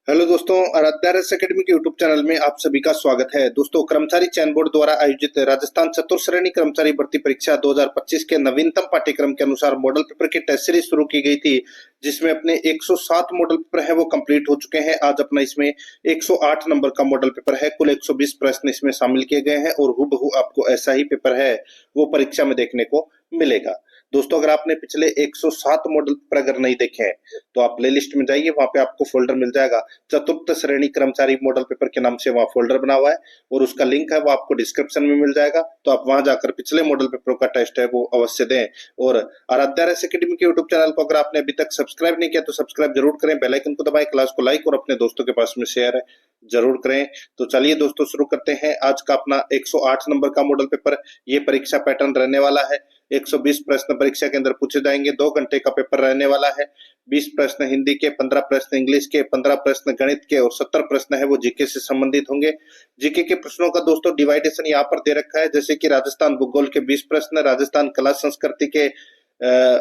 Hello दोस्तों, आराध्या रस academy के यूट्यूब चैनल में आप सभी का स्वागत है। दोस्तों, कर्मचारी चयन बोर्ड द्वारा आयोजित राजस्थान चतुर्श्रेणी कर्मचारी भर्ती परीक्षा 2025 के नवीनतम पाठ्यक्रम के अनुसार मॉडल पेपर की टेस्ट सीरीज शुरू की गई थी, जिसमें अपने 107 मॉडल पेपर है वो कंप्लीट हो चुके हैं। आज अपना इसमें 108 नंबर का मॉडल पेपर है। कुल 120 प्रश्न इसमें शामिल किए गए हैं और हूबहू आपको ऐसा ही पेपर है वो परीक्षा में देखने को मिलेगा। दोस्तों, अगर आपने पिछले 107 मॉडल पेपर अगर नहीं देखे हैं तो आप प्ले लिस्ट में जाइए, वहां पे आपको फोल्डर मिल जाएगा चतुर्थ श्रेणी कर्मचारी मॉडल पेपर के नाम से। वहां फोल्डर बना हुआ है और उसका लिंक है वो आपको डिस्क्रिप्शन में मिल जाएगा। तो आप वहां जाकर पिछले मॉडल पेपरों का टेस्ट है वो अवश्य दें। और आराध्या रस एकेडमी के यूट्यूब चैनल को अगर आपने अभी तक सब्सक्राइब नहीं किया तो सब्सक्राइब जरूर करें, बेल आइकन को दबाएं, क्लास को लाइक और अपने दोस्तों के पास में शेयर जरूर करें। तो चलिए दोस्तों, शुरू करते हैं आज का अपना 108 नंबर का मॉडल पेपर। ये परीक्षा पैटर्न रहने वाला है। 120 प्रश्न परीक्षा के अंदर पूछे जाएंगे। 2 घंटे का पेपर रहने वाला है। 20 प्रश्न हिंदी के, 15 प्रश्न इंग्लिश के, 15 प्रश्न गणित के और 70 प्रश्न है वो जीके से संबंधित होंगे। जीके के प्रश्नों का दोस्तों डिवाइडेशन यहाँ पर दे रखा है, जैसे कि राजस्थान भूगोल के 20 प्रश्न, राजस्थान कला संस्कृति के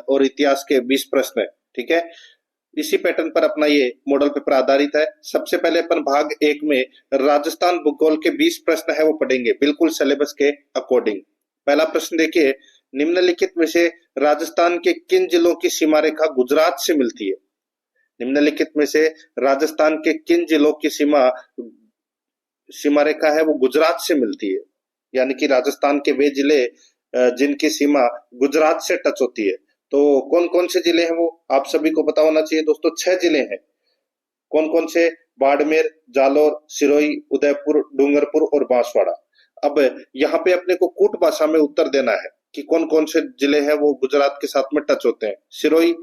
और इतिहास के 20 प्रश्न, ठीक है। इसी पैटर्न पर अपना ये मॉडल पेपर आधारित है। सबसे पहले अपन भाग 1 में राजस्थान भूगोल के 20 प्रश्न है वो पढ़ेंगे, बिल्कुल सिलेबस के अकॉर्डिंग। पहला प्रश्न देखिए, निम्नलिखित में से राजस्थान के किन जिलों की सीमा रेखा गुजरात से मिलती है? निम्नलिखित में से राजस्थान के किन जिलों की सीमा रेखा है वो गुजरात से मिलती है? यानी कि राजस्थान के वे जिले जिनकी सीमा गुजरात से टच होती है। तो कौन कौन से जिले हैं वो आप सभी को पता होना चाहिए दोस्तों। 6 जिले हैं। कौन कौन से? बाड़मेर, जालोर, सिरोही, उदयपुर, डूंगरपुर और बांसवाड़ा। अब यहाँ पे अपने को कूट भाषा में उत्तर देना है कि कौन कौन से जिले हैं वो गुजरात के साथ में टच होते हैं। सिरोही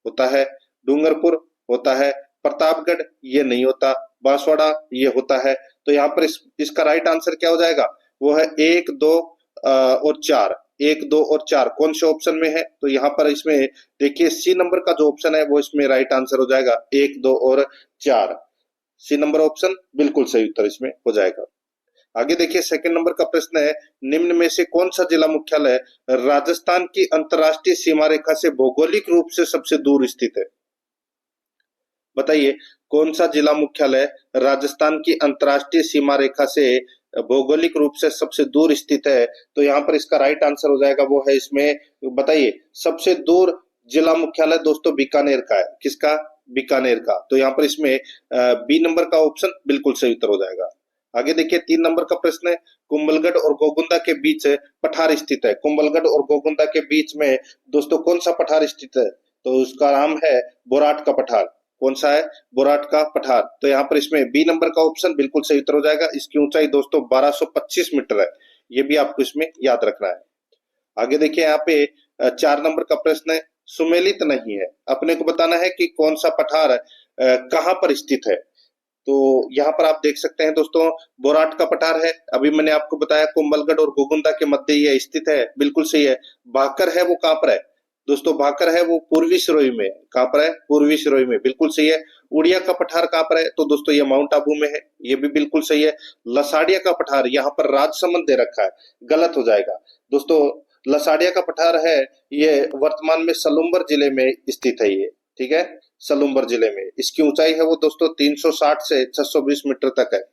होता है, डूंगरपुर होता है, प्रतापगढ़ ये नहीं होता, बांसवाड़ा ये होता है। तो यहाँ पर इसका राइट आंसर क्या हो जाएगा? वो है 1, 2 और 4। 1, 2 और 4 कौन से ऑप्शन में है? तो यहाँ पर इसमें देखिए सी नंबर का जो ऑप्शन है वो इसमें राइट आंसर हो जाएगा। 1, 2 और 4 सी नंबर ऑप्शन बिल्कुल सही उत्तर इसमें हो जाएगा। आगे देखिए, सेकंड नंबर का प्रश्न है, निम्न में से कौन सा जिला मुख्यालय राजस्थान की अंतर्राष्ट्रीय सीमा रेखा से भौगोलिक रूप से सबसे दूर स्थित है? बताइए, कौन सा जिला मुख्यालय राजस्थान की अंतर्राष्ट्रीय सीमा रेखा से भौगोलिक रूप से सबसे दूर स्थित है? तो यहाँ पर इसका राइट आंसर हो जाएगा वो है इसमें, बताइए, सबसे दूर जिला मुख्यालय दोस्तों बीकानेर का है। किसका? बीकानेर का। तो यहाँ पर इसमें बी नंबर का ऑप्शन बिल्कुल सही उत्तर हो जाएगा। आगे देखिए, 3 नंबर का प्रश्न है, कुंभलगढ़ और गोगुंदा के बीच पठार स्थित है। कुंभलगढ़ और गोगुंदा के बीच में दोस्तों कौन सा पठार स्थित है? तो उसका नाम है बोराट का पठार। कौन सा है? बोराट का पठार। तो यहाँ पर इसमें बी नंबर का ऑप्शन बिल्कुल सही उत्तर हो जाएगा। इसकी ऊंचाई दोस्तों 1225 मीटर है। ये भी आपको इसमें याद रखना है। आगे देखिए, यहाँ पे 4 नंबर का प्रश्न है, सुमेलित नहीं है। अपने को बताना है कि कौन सा पठार कहाँ पर स्थित है। तो यहाँ पर आप देख सकते हैं दोस्तों, बोराट का पठार है। अभी मैंने आपको बताया कुंभलगढ़ और गोगुंदा के मध्य ये स्थित है, बिल्कुल सही है। भाकर है वो कहाँ पर है दोस्तों? भाकर है वो पूर्वी सिरोही में। कहाँ पर है? पूर्वी सिरोही में, बिल्कुल सही है। उड़िया का पठार कहाँ पर है? तो दोस्तों ये माउंट आबू में है, ये भी बिल्कुल सही है। लसाड़िया का पठार यहाँ पर राजसमंद दे रखा है, गलत हो जाएगा दोस्तों। लसाड़िया का पठार है ये वर्तमान में सलुम्बर जिले में स्थित है ये, ठीक है, सलुम्बर जिले में। इसकी ऊंचाई है वो दोस्तों 360 से 620 मीटर तक है।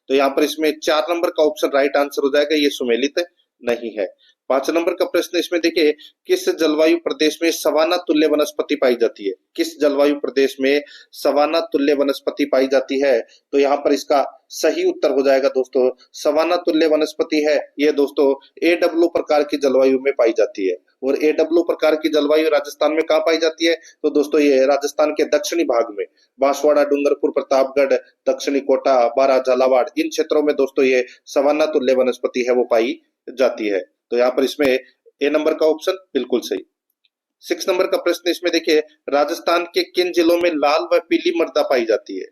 तो यहाँ पर इसमें 4 नंबर का ऑप्शन राइट आंसर हो जाएगा, ये सुमेलित नहीं है। 5 नंबर का प्रश्न इसमें देखिए, किस जलवायु प्रदेश में सवाना तुल्य वनस्पति पाई जाती है? किस जलवायु प्रदेश में सवाना तुल्य वनस्पति पाई जाती है? तो यहाँ पर इसका सही उत्तर हो जाएगा दोस्तों, सवाना तुल्य वनस्पति है ये दोस्तों एडब्ल्यू प्रकार की जलवायु में पाई जाती है। और एडब्ल्यू प्रकार की जलवायु राजस्थान में कहाँ पाई जाती है? तो दोस्तों ये राजस्थान के दक्षिणी भाग में, बांसवाड़ा, डूंगरपुर, प्रतापगढ़, दक्षिणी कोटा, बारां, झालावाड़, इन क्षेत्रों में दोस्तों ये सवाना तुल्य वनस्पति है वो पाई जाती है। तो यहाँ पर इसमें ए नंबर का ऑप्शन बिल्कुल सही। 6 नंबर का प्रश्न इसमें देखिए, राजस्थान के किन जिलों में लाल व पीली मृदा पाई जाती है?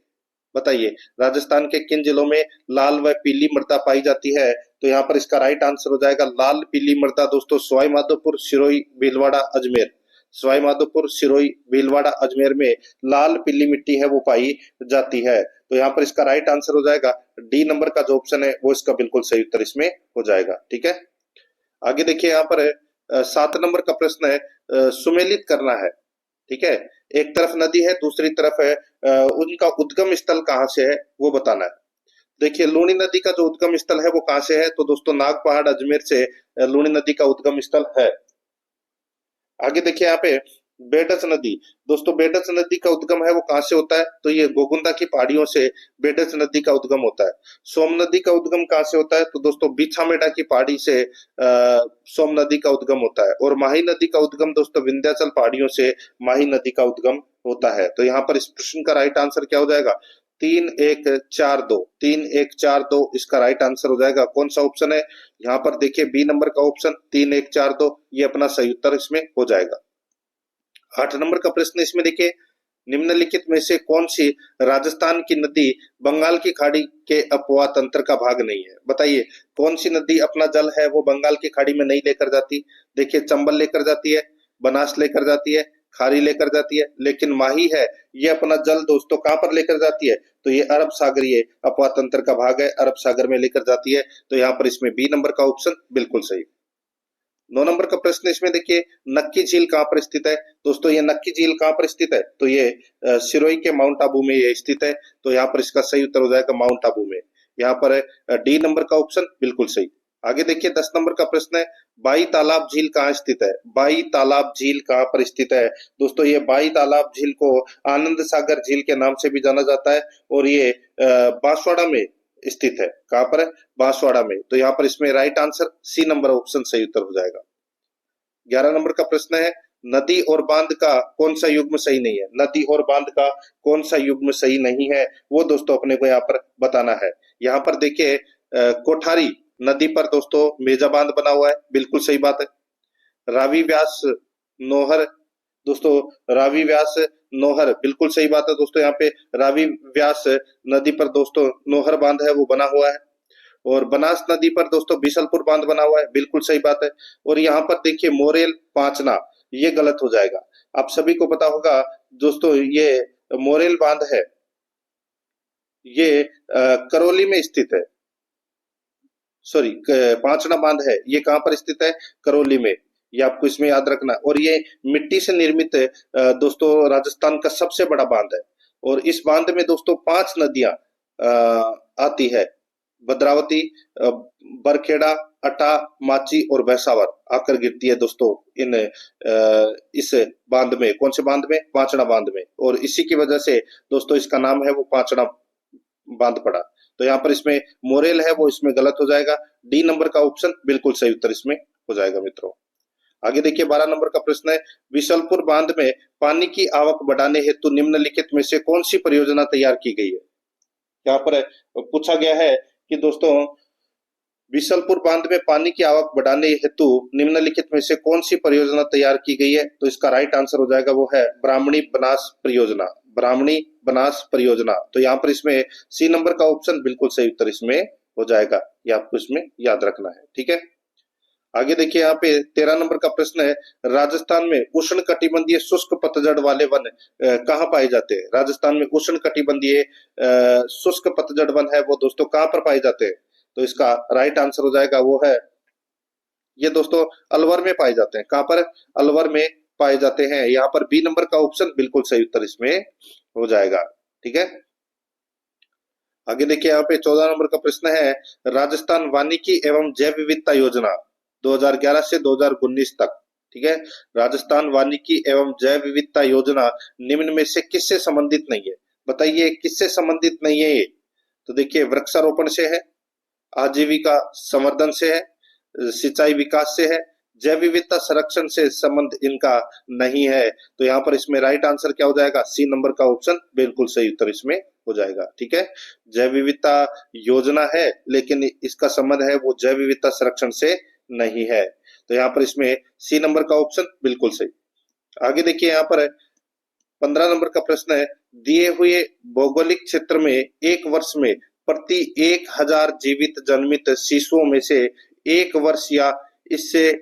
बताइए, राजस्थान के किन जिलों में लाल व पीली मृदा पाई जाती है? तो यहाँ पर इसका राइट आंसर हो जाएगा लाल पीली मृदा दोस्तों सवाई माधोपुर, सिरोही, भीलवाड़ा, अजमेर। सवाई माधोपुर, सिरोही, भीलवाड़ा, अजमेर में लाल पीली मिट्टी है वो पाई जाती है। तो यहाँ पर इसका राइट आंसर हो जाएगा डी नंबर का जो ऑप्शन है वो इसका बिल्कुल सही उत्तर इसमें हो जाएगा, ठीक है। आगे देखिए, यहाँ पर 7 नंबर का प्रश्न है, सुमेलित करना है, ठीक है। एक तरफ नदी है, दूसरी तरफ है, उनका उद्गम स्थल कहाँ से है वो बताना है। देखिए लूनी नदी का जो उद्गम स्थल है वो कहाँ से है, तो दोस्तों नाग पहाड़ अजमेर से लूनी नदी का उद्गम स्थल है। आगे देखिए यहाँ पे बेडस नदी, दोस्तों बेडस नदी का उद्गम है वो कहाँ से होता है, तो ये गोगुंदा की पहाड़ियों से बेडस नदी का उद्गम होता है। सोम नदी का उद्गम कहाँ से होता है, तो दोस्तों बीछामेड़ा की पहाड़ी से सोम नदी का उद्गम होता है। और माही नदी का उद्गम दोस्तों विंध्याचल पहाड़ियों से माही नदी का उद्गम होता है। तो यहाँ पर इस प्रश्न का राइट आंसर क्या हो जाएगा, 3 1 4 2, 3 1 4 2 इसका राइट आंसर हो जाएगा। कौन सा ऑप्शन है, यहाँ पर देखिए बी नंबर का ऑप्शन 3 1 4 2, ये अपना सही उत्तर इसमें हो जाएगा। 8 नंबर का प्रश्न इसमें देखिए, निम्नलिखित में से कौन सी राजस्थान की नदी बंगाल की खाड़ी के अपवाह तंत्र का भाग नहीं है, बताइए कौन सी नदी अपना जल है वो बंगाल की खाड़ी में नहीं लेकर जाती। देखिए चंबल लेकर जाती है, बनास लेकर जाती है, खारी लेकर जाती है, लेकिन माही है ये अपना जल दोस्तों कहां पर लेकर जाती है, तो ये अरब सागरीय अपवाह तंत्र का भाग है, अरब सागर में लेकर जाती है। तो यहाँ पर इसमें बी नंबर का ऑप्शन बिल्कुल सही। 9 नंबर का प्रश्न इसमें देखिए, नक्की झील कहाँ पर स्थित है, दोस्तों ये नक्की झील कहाँ पर स्थित है, तो ये सिरोही के माउंट आबू में ये स्थित है। तो यहाँ पर इसका सही उत्तर हो जाएगा माउंट आबू में। यहाँ पर डी नंबर का ऑप्शन बिल्कुल सही। आगे देखिए 10 नंबर का प्रश्न है, बाई तालाब झील कहाँ स्थित है, बाई तालाब झील कहाँ पर स्थित है, दोस्तों ये बाई तालाब झील को आनंद सागर झील के नाम से भी जाना जाता है और ये बांसवाड़ा में स्थित है। कहां पर है, बांसवाड़ा में। तो यहाँ पर इसमें right answer C number option सही उत्तर हो जाएगा। 11 नंबर का प्रश्न है, नदी और बांध का कौन सा युग्म सही नहीं है, नदी और बांध का कौन सा युग्म सही नहीं है वो दोस्तों अपने को यहाँ पर बताना है। यहाँ पर देखिए कोठारी नदी पर दोस्तों मेजा बांध बना हुआ है, बिल्कुल सही बात है। रावी व्यास नोहर, दोस्तों रावी व्यास नोहर बिल्कुल सही बात है दोस्तों, यहाँ पे रावी व्यास नदी पर दोस्तों नोहर बांध है वो बना हुआ है। और बनास नदी पर दोस्तों बीसलपुर बांध बना हुआ है, बिल्कुल सही बात है। और यहाँ पर देखिए मोरेल पांचना, ये गलत हो जाएगा। आप सभी को पता होगा दोस्तों ये मोरेल बांध है ये करौली में स्थित है, सॉरी पांचना बांध है ये कहां पर स्थित है, करौली में। ये आपको इसमें याद रखना। और ये मिट्टी से निर्मित दोस्तों राजस्थान का सबसे बड़ा बांध है। और इस बांध में दोस्तों 5 नदियां आती है, भद्रावती, बरखेड़ा, अटा, माची और भैंसावर आकर गिरती है दोस्तों इन इस बांध में। कौन से बांध में, पांचड़ा बांध में। और इसी की वजह से दोस्तों इसका नाम है वो पांचड़ा बांध पड़ा। तो यहाँ पर इसमें मोरेल है वो इसमें गलत हो जाएगा। डी नंबर का ऑप्शन बिल्कुल सही उत्तर इसमें हो जाएगा मित्रों। आगे देखिए 12 नंबर का प्रश्न है, बिशलपुर बांध में पानी की आवक बढ़ाने हेतु निम्नलिखित में से कौन सी परियोजना तैयार की गई है। यहाँ पर पूछा गया है कि दोस्तों बिशलपुर बांध में पानी की आवक बढ़ाने हेतु निम्नलिखित में से कौन सी परियोजना तैयार की गई है, तो इसका राइट आंसर हो जाएगा वो है ब्राह्मणी बनास परियोजना, ब्राह्मणी बनास परियोजना। तो यहाँ पर इसमें सी नंबर का ऑप्शन बिल्कुल सही उत्तर इसमें हो जाएगा, ये आपको इसमें याद रखना है, ठीक है। आगे देखिए यहाँ पे 13 नंबर का प्रश्न है, राजस्थान में उष्ण कटिबंधीय शुष्क पतझड़ वाले वन कहाँ पाए जाते हैं। राजस्थान में उष्ण कटिबंधीय शुष्क पतझड़ वन है वो दोस्तों कहाँ पर पाए जाते हैं, तो इसका राइट आंसर हो जाएगा वो है ये दोस्तों अलवर में पाए जाते हैं। कहां पर, अलवर में पाए जाते हैं। यहाँ पर बी नंबर का ऑप्शन बिल्कुल सही उत्तर इसमें हो जाएगा, ठीक है। आगे देखिए यहाँ पे 14 नंबर का प्रश्न है, राजस्थान वानिकी एवं जैव विविधता योजना 2011 से 2019 तक, ठीक है। राजस्थान वानिकी एवं जैव विविधता योजना निम्न में से किससे संबंधित नहीं है, बताइए किससे संबंधित नहीं है ये, तो देखिए वृक्षारोपण से है, आजीविका संवर्धन से है, सिंचाई विकास से है, जैव विविधता संरक्षण से संबंध इनका नहीं है। तो यहाँ पर इसमें राइट आंसर क्या हो जाएगा, सी नंबर का ऑप्शन बिल्कुल सही उत्तर इसमें हो जाएगा, ठीक है। जैव विविधता योजना है लेकिन इसका संबंध है वो जैव विविधता संरक्षण से नहीं है। तो यहाँ पर इसमें सी नंबर का ऑप्शन बिल्कुल सही। आगे देखिए यहाँ पर 15 नंबर का प्रश्न है, दिए हुए भौगोलिक क्षेत्र में एक वर्ष में प्रति 1000 जीवित जन्मित शिशुओं में से 1 वर्ष या इससे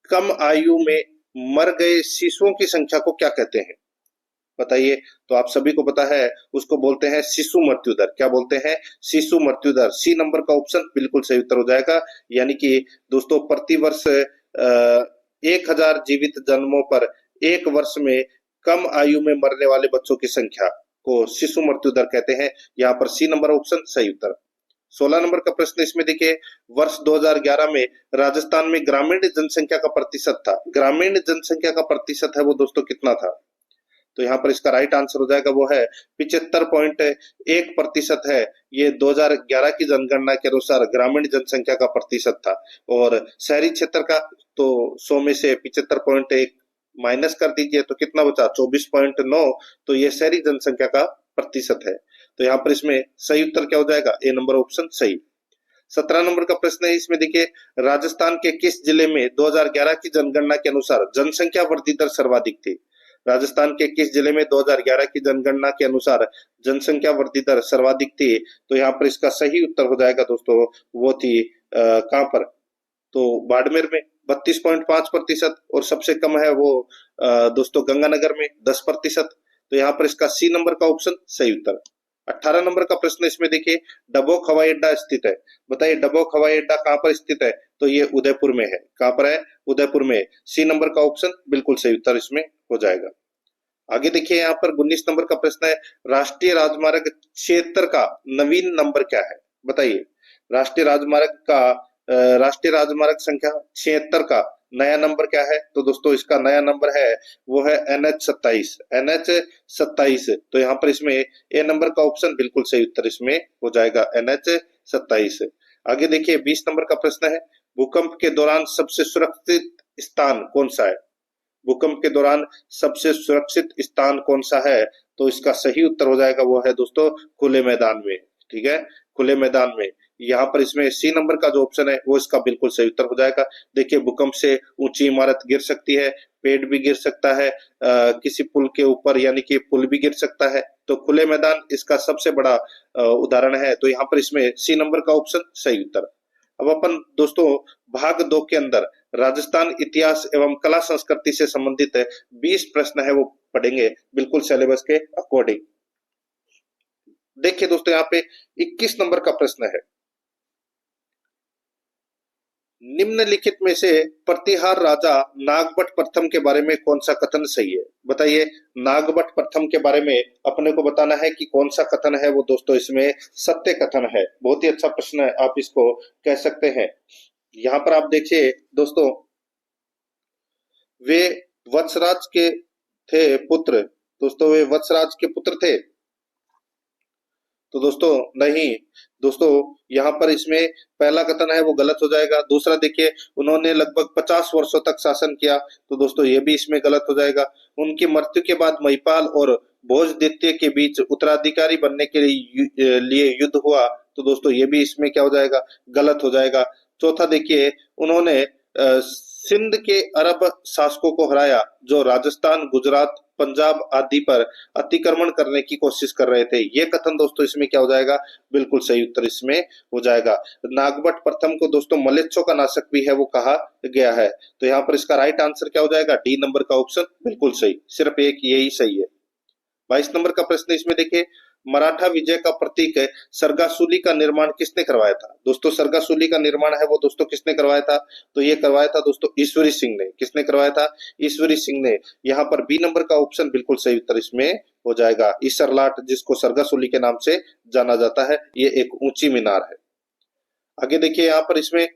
कम आयु में मर गए शिशुओं की संख्या को क्या कहते हैं, बताइए। तो आप सभी को पता है उसको बोलते हैं शिशु मृत्यु दर। क्या बोलते हैं, शिशु मृत्यु दर। सी नंबर का ऑप्शन बिल्कुल सही उत्तर हो जाएगा। यानी कि दोस्तों प्रति वर्ष 1000 जीवित जन्मों पर 1 वर्ष में कम आयु में मरने वाले बच्चों की संख्या को शिशु मृत्यु दर कहते हैं। यहाँ पर सी नंबर ऑप्शन सही उत्तर। 16 नंबर का प्रश्न इसमें देखिए, वर्ष 2011 में राजस्थान में ग्रामीण जनसंख्या का प्रतिशत था, ग्रामीण जनसंख्या का प्रतिशत है वो दोस्तों कितना था? तो यहाँ पर इसका राइट आंसर हो जाएगा वो है 75.1% है। ये 2011 की जनगणना के अनुसार ग्रामीण जनसंख्या का प्रतिशत था। और शहरी क्षेत्र का तो 100 में से 75.1 माइनस कर दीजिए तो कितना बचा? 24.9। तो ये शहरी जनसंख्या का प्रतिशत है। तो यहाँ पर इसमें सही उत्तर क्या हो जाएगा? ए नंबर ऑप्शन सही। 17 नंबर का प्रश्न है इसमें देखिए, राजस्थान के किस जिले में 2011 की जनगणना के अनुसार जनसंख्या वृद्धि दर सर्वाधिक थी? राजस्थान के किस जिले में 2011 की जनगणना के अनुसार जनसंख्या वृद्धि दर सर्वाधिक थी? तो यहाँ पर इसका सही उत्तर हो जाएगा दोस्तों, वो थी कहां पर? तो बाड़मेर में 32.5%। और सबसे कम है वो दोस्तों गंगानगर में 10%। तो यहाँ पर इसका सी नंबर का ऑप्शन सही उत्तर। 18 नंबर का प्रश्न इसमें देखिए, डबोक हवाई अड्डा स्थित है, बताइए डबोक हवाई अड्डा कहाँ पर स्थित है? तो ये उदयपुर में है। कहाँ पर है? उदयपुर में। सी नंबर का ऑप्शन बिल्कुल सही उत्तर इसमें हो जाएगा। आगे देखिए यहाँ पर 19 नंबर का प्रश्न है, राष्ट्रीय राजमार्ग 76 का नवीन नंबर क्या है? बताइए राष्ट्रीय राजमार्ग का राष्ट्रीय राजमार्ग संख्या 76 का नया नंबर क्या है? तो दोस्तों इसका नया नंबर है वो है NH 27। NH 27। तो यहाँ पर इसमें ए नंबर का ऑप्शन बिल्कुल सही उत्तर इसमें हो जाएगा, NH 27। आगे देखिए 20 नंबर का प्रश्न है, भूकंप के दौरान सबसे सुरक्षित स्थान कौन सा है? भूकंप के दौरान सबसे सुरक्षित स्थान कौन सा है? तो इसका सही उत्तर हो जाएगा वो है दोस्तों खुले मैदान में। ठीक है, खुले मैदान में। यहाँ पर इसमें सी नंबर का जो ऑप्शन है वो इसका बिल्कुल सही उत्तर हो जाएगा। देखिए भूकंप से ऊंची इमारत गिर सकती है, पेड़ भी गिर सकता है, किसी पुल के ऊपर यानी कि पुल भी गिर सकता है। तो खुले मैदान इसका सबसे बड़ा उदाहरण है। तो यहाँ पर इसमें सी नंबर का ऑप्शन सही उत्तर। अब अपन दोस्तों भाग 2 के अंदर राजस्थान इतिहास एवं कला संस्कृति से संबंधित 20 प्रश्न है वो पढ़ेंगे बिल्कुल सिलेबस के अकॉर्डिंग। देखिए दोस्तों यहाँ पे 21 नंबर का प्रश्न है, निम्नलिखित में से प्रतिहार राजा नागभट्ट प्रथम के बारे में कौन सा कथन सही है? बताइए नागभट्ट प्रथम के बारे में अपने को बताना है कि कौन सा कथन है वो दोस्तों इसमें सत्य कथन है। बहुत ही अच्छा प्रश्न है, आप इसको कह सकते हैं। यहाँ पर आप देखिए दोस्तों, वे वत्सराज के थे पुत्र, दोस्तों वे वत्सराज के पुत्र थे? तो दोस्तों नहीं, दोस्तों यहाँ पर इसमें पहला कथन है वो गलत हो जाएगा। दूसरा देखिए, उन्होंने लगभग 50 वर्षों तक शासन किया, तो दोस्तों ये भी इसमें गलत हो जाएगा। उनकी मृत्यु के बाद महिपाल और भोज द्वितीय के बीच उत्तराधिकारी बनने के लिए युद्ध हुआ, तो दोस्तों ये भी इसमें क्या हो जाएगा? गलत हो जाएगा। चौथा देखिए, उन्होंने सिंध के अरब शासकों को हराया जो राजस्थान, गुजरात, पंजाब आदि पर अतिक्रमण करने की कोशिश कर रहे थे। ये कथन दोस्तों इसमें क्या हो जाएगा? बिल्कुल सही उत्तर इसमें हो जाएगा। नागभट्ट प्रथम को दोस्तों मलेच्छों का नाशक भी है वो कहा गया है। तो यहाँ पर इसका राइट आंसर क्या हो जाएगा? डी नंबर का ऑप्शन बिल्कुल सही, सिर्फ एक यही सही है। 22 नंबर का प्रश्न इसमें देखिए, मराठा विजय का प्रतीक है सरगासुली का निर्माण किसने करवाया था? दोस्तों सरगासुली का निर्माण है वो दोस्तों किसने करवाया था? तो ये करवाया था दोस्तों ईश्वरी सिंह ने। किसने करवाया था? ईश्वरी सिंह ने। यहाँ पर बी नंबर का ऑप्शन बिल्कुल सही उत्तर इसमें हो जाएगा। ईसरलाट, जिसको सरगासुली के नाम से जाना जाता है, ये एक ऊंची मीनार है। आगे देखिए यहाँ पर इसमें